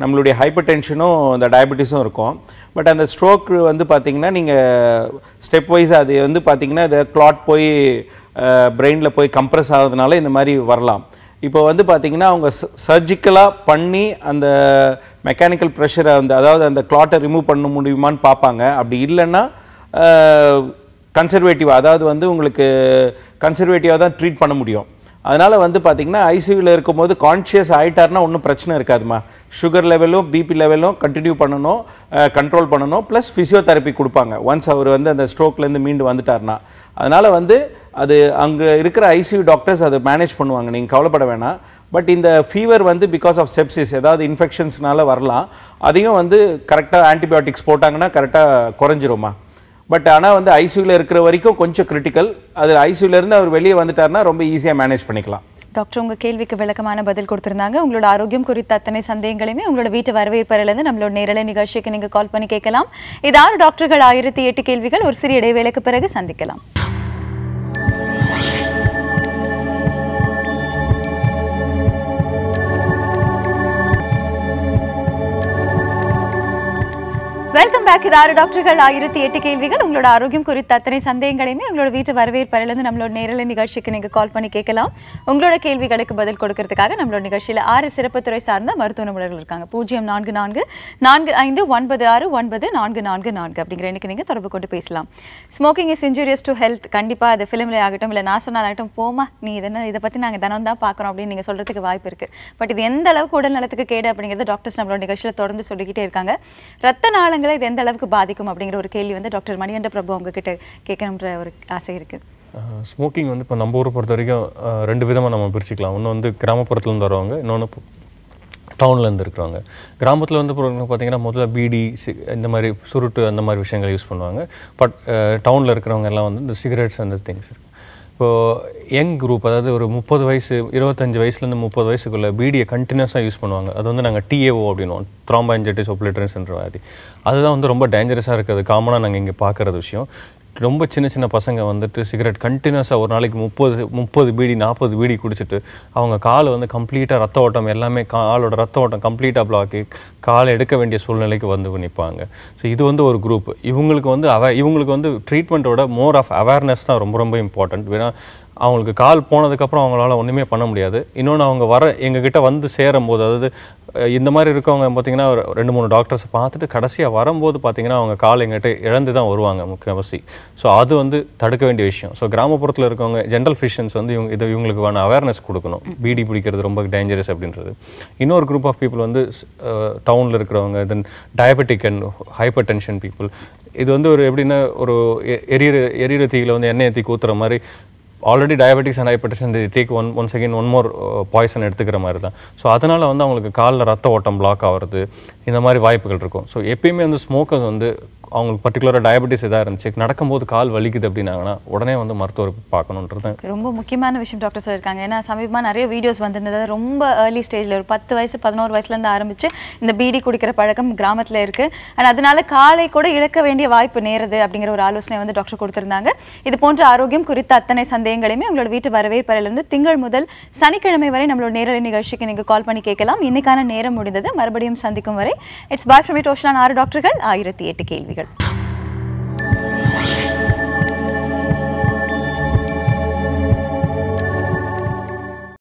நம்மளுடைய ஹைப்பர் டென்ஷனும் இந்த டயபெட்டிஸும் இருக்கும். பட் அந்த ஸ்ட்ரோக் வந்து பார்த்திங்கன்னா நீங்கள் ஸ்டெப் வைஸ் அது வந்து பார்த்திங்கன்னா இதை கிளாட் போய் பிரெயினில் போய் கம்ப்ரெஸ் ஆகிறதுனால இந்த மாதிரி வரலாம். இப்போ வந்து பார்த்திங்கன்னா அவங்க சர்ஜிக்கலாக பண்ணி அந்த மெக்கானிக்கல் ப்ரெஷரை அதாவது அந்த கிளாட்டை ரிமூவ் பண்ண முடியுமான்னு பார்ப்பாங்க. அப்படி இல்லைன்னா கன்சர்வேட்டிவாக, அதாவது வந்து உங்களுக்கு கன்சர்வேட்டிவாக தான் ட்ரீட் பண்ண முடியும். அதனால் வந்து பார்த்திங்கன்னா ஐசியூவில் இருக்கும்போது கான்ஷியஸ் ஆகிட்டார்னா ஒன்றும் பிரச்சனை இருக்காதுமா. சுகர் லெவலும் பிபி லெவலும் கண்டினியூ பண்ணணும், கண்ட்ரோல் பண்ணணும், ப்ளஸ் ஃபிசியோதெரப்பி கொடுப்பாங்க ஒன்ஸ் அவர் வந்து அந்த ஸ்ட்ரோக்லேருந்து மீண்டு வந்துட்டார்னா. அதனால் வந்து அது அங்கே இருக்கிற ஐசியூ டாக்டர்ஸ் அதை மேனேஜ் பண்ணுவாங்க, நீங்கள் கவலைப்பட வேணாம். பட் இந்த ஃபீவர் வந்து பிகாஸ் ஆஃப் செப்சிஸ், ஏதாவது இன்ஃபெக்ஷன்ஸ்னால வரலாம். அதையும் வந்து கரெக்டாக ஆன்டிபயோட்டிக்ஸ் போட்டாங்கன்னா கரெக்டாக குறைஞ்சிருமா. பட் ஆனால் வந்து ஐசியூவில் இருக்கிற வரைக்கும் கொஞ்சம் கிரிட்டிக்கல். அது ஐசியூலேருந்து அவர் வெளியே வந்துட்டார்னா ரொம்ப ஈஸியாக மேனேஜ் பண்ணிக்கலாம். டாக்டர் உங்கள் கேள்விக்கு விளக்கமான பதில் கொடுத்துருந்தாங்க. உங்களோட ஆரோக்கியம் குறித்த அத்தனை சந்தேகங்களையுமே உங்களோட வீட்டு வரவேற்பறையிலேருந்து நம்மளோட நேரலை நிகழ்ச்சிக்கு நீங்கள் கால் பண்ணி கேட்கலாம். இது 6 டாக்டர்கள் 1008 கேள்விகள். ஒரு சிறிய இடைவேளைக்கு பிறகு சந்திக்கலாம். Welcome back. இது 6 டாக்டர்கள் 1008 கேள்விகள். உங்களோட ஆரோக்கியம் குறித்த அத்தனை சந்தேகங்களையுமே உங்களோட வீட்டு வரவேற்பறையிலிருந்து நம்மளோட நேரலை நிகழ்ச்சிக்கு நீங்கள் கால் பண்ணி கேட்கலாம். உங்களோட கேள்விகளுக்கு பதில் கொடுக்கறதுக்காக நம்மளோட நிகழ்ச்சியில் 6 சிறப்பு துறை சார்ந்த மருத்துவ நிபுணர்கள் இருக்காங்க. 044 4596 9444 அப்படிங்கிற எண்ணுக்கு நீங்கள் தொடர்பு கொண்டு பேசலாம். Smoking is injurious to health. கண்டிப்பாக அது ஃபிலிமில் ஆகட்டும், இல்லை நான் சொன்னாலாகட்டும், போமா நீ இதை பற்றி நாங்கள் தினம் தான் பார்க்குறோம் அப்படின்னு நீங்கள் சொல்கிறதுக்கு வாய்ப்பு இருக்குது. பட் இது எந்த அளவுக்கு உடல் நலத்துக்கு கேடு அப்படிங்கிறது டாக்டர்ஸ் நம்மளோட நிகழ்ச்சியில் தொடர்ந்து சொல்லிக்கிட்டே இருக்காங்க. ரத்த நாளங்களை இது எந்த அளவுக்கு பாதிக்கும் அப்படிங்கிற ஒரு கேள்வி வந்து டாக்டர் மணிகண்ட பிரபு உங்ககிட்ட கேட்கணுன்ற ஒரு ஆசை இருக்குது. ஸ்மோக்கிங் வந்து இப்போ நம்ம ஊரை பொறுத்த வரைக்கும் 2 விதமாக நம்ம பிரிச்சுக்கலாம். ஒன்று வந்து கிராமப்புறத்துலேருந்து வரவங்க, இன்னொன்று டவுன்லேருந்து இருக்கிறவங்க. கிராமத்தில் வந்து பார்த்திங்கன்னா முதல்ல பீடி இந்த மாதிரி சுருட்டு அந்த மாதிரி விஷயங்களை யூஸ் பண்ணுவாங்க. பட் டவுனில் இருக்கிறவங்க எல்லாம் வந்து இந்த சிகரெட்ஸ் அந்த திங்ஸ் இருக்குது. இப்போது யங் குரூப், அதாவது ஒரு 30 வயசு 25 வயசுலேருந்து 30 வயசுக்குள்ளே பீடியை கண்டினியூஸாக யூஸ் பண்ணுவாங்க. அது வந்து நாங்கள் டிஏஓ அப்படின்னுவோம், த்ராம்போஆன்ஜைட்டிஸ் ஓபிலிட்டரன்ஸ் என்ற வியாதி. அதுதான் வந்து ரொம்ப டேஞ்சரஸாக இருக்குது. காமனாக நாங்கள் இங்கே பார்க்குறது விஷயம். ரொம்ப சின்ன பசங்க வந்துட்டு சிகரெட் கண்டினியூஸாக ஒரு நாளைக்கு 30 பீடி 40 பீடி குடிச்சிட்டு அவங்க கால் வந்து கம்ப்ளீட்டாக ரத்த ஓட்டம் எல்லாமே காலோட ரத்த ஓட்டம் கம்ப்ளீட்டாக பிளாக்கி காலை எடுக்க வேண்டிய சூழ்நிலைக்கு வந்து நிற்பாங்க. ஸோ இது வந்து ஒரு குரூப். இவங்களுக்கு வந்து ட்ரீட்மெண்ட்டோட மோர் ஆஃப் அவேர்னஸ் தான் ரொம்ப இம்பார்ட்டன்ட். ஏன்னா அவங்களுக்கு கால் போனதுக்கப்புறம் அவங்களால ஒன்றுமே பண்ண முடியாது. இன்னொன்று அவங்க எங்ககிட்ட வந்து சேரும்போது, அதாவது இந்த மாதிரி இருக்கவங்க பார்த்திங்கன்னா 2-3 டாக்டர்ஸை பார்த்துட்டு கடைசியாக வரும்போது பார்த்திங்கன்னா அவங்க கால் எங்கிட்ட இழந்து தான் வருவாங்க முக்கியவசி. ஸோ அது வந்து தடுக்க வேண்டிய விஷயம். ஸோ கிராமப்புறத்தில் இருக்கவங்க ஜென்ரல் ஃபிஷியன்ஸ் வந்து இவங்களுக்கு வேணால் அவேர்னஸ் கொடுக்கணும். பீடி பிடிக்கிறது ரொம்ப டேஞ்சரஸ் அப்படின்றது. இன்னொரு குரூப் ஆஃப் பீப்புள் வந்து டவுனில் இருக்கிறவங்க, then diabetic and hypertension people. இது வந்து ஒரு எப்படின்னா ஒரு எரியிற தீயில் வந்து எண்ணெய் ஏற்றி ஊற்றுற மாதிரி already diabetics and hypertension take once again one more poison எடுத்துக்கிற மாதிரி தான். ஸோ அதனால் வந்து அவங்களுக்கு காலில் ரத்த ஓட்டம் பிளாக் ஆகிறது இந்த மாதிரி வாய்ப்புகள் இருக்கும். ஸோ எப்பயுமே வந்து ஸ்மோக்கர்ஸ் வந்து அவங்களுக்கு பர்டிகுலராக டயபெட்டிஸ் எதாக இருந்துச்சு, நடக்கும்போது கால் வலிக்குது அப்படின்னாங்கன்னா உடனே வந்து மருத்துவர் பார்க்கணுன்றது ரொம்ப முக்கியமான விஷயம் டாக்டர் சொல்லியிருக்காங்க. ஏன்னா சமீபமாக நிறைய வீடியோஸ் வந்திருந்தது, ரொம்ப ஏர்லி ஸ்டேஜில் ஒரு 10 வயசு 11 வயசுலேருந்து ஆரம்பித்து இந்த பீடி குடிக்கிற பழக்கம் கிராமத்தில் இருக்குது. அண்ட் அதனால காலை கூட இழக்க வேண்டிய வாய்ப்பு நேருது அப்படிங்கிற ஒரு ஆலோசனை வந்து டாக்டர் கொடுத்துருந்தாங்க. இது போன்ற ஆரோக்கியம் குறித்த அத்தனை சந்தேகங்களையுமே உங்களோட வீட்டு வரவேற்பறையிலிருந்து திங்கள் முதல் சனிக்கிழமை வரை நம்மளோட நேரலை நிகழ்ச்சிக்கு நீங்கள் கால் பண்ணி கேட்கலாம். இன்னைக்கான நேரம் முடிந்தது. மறுபடியும் சந்திக்கும் வரை இட்ஸ் பாய் ஃப்ரம் இட் ஓஷனான் 6 டாக்டர்கள் 1008 கேள்விகள்.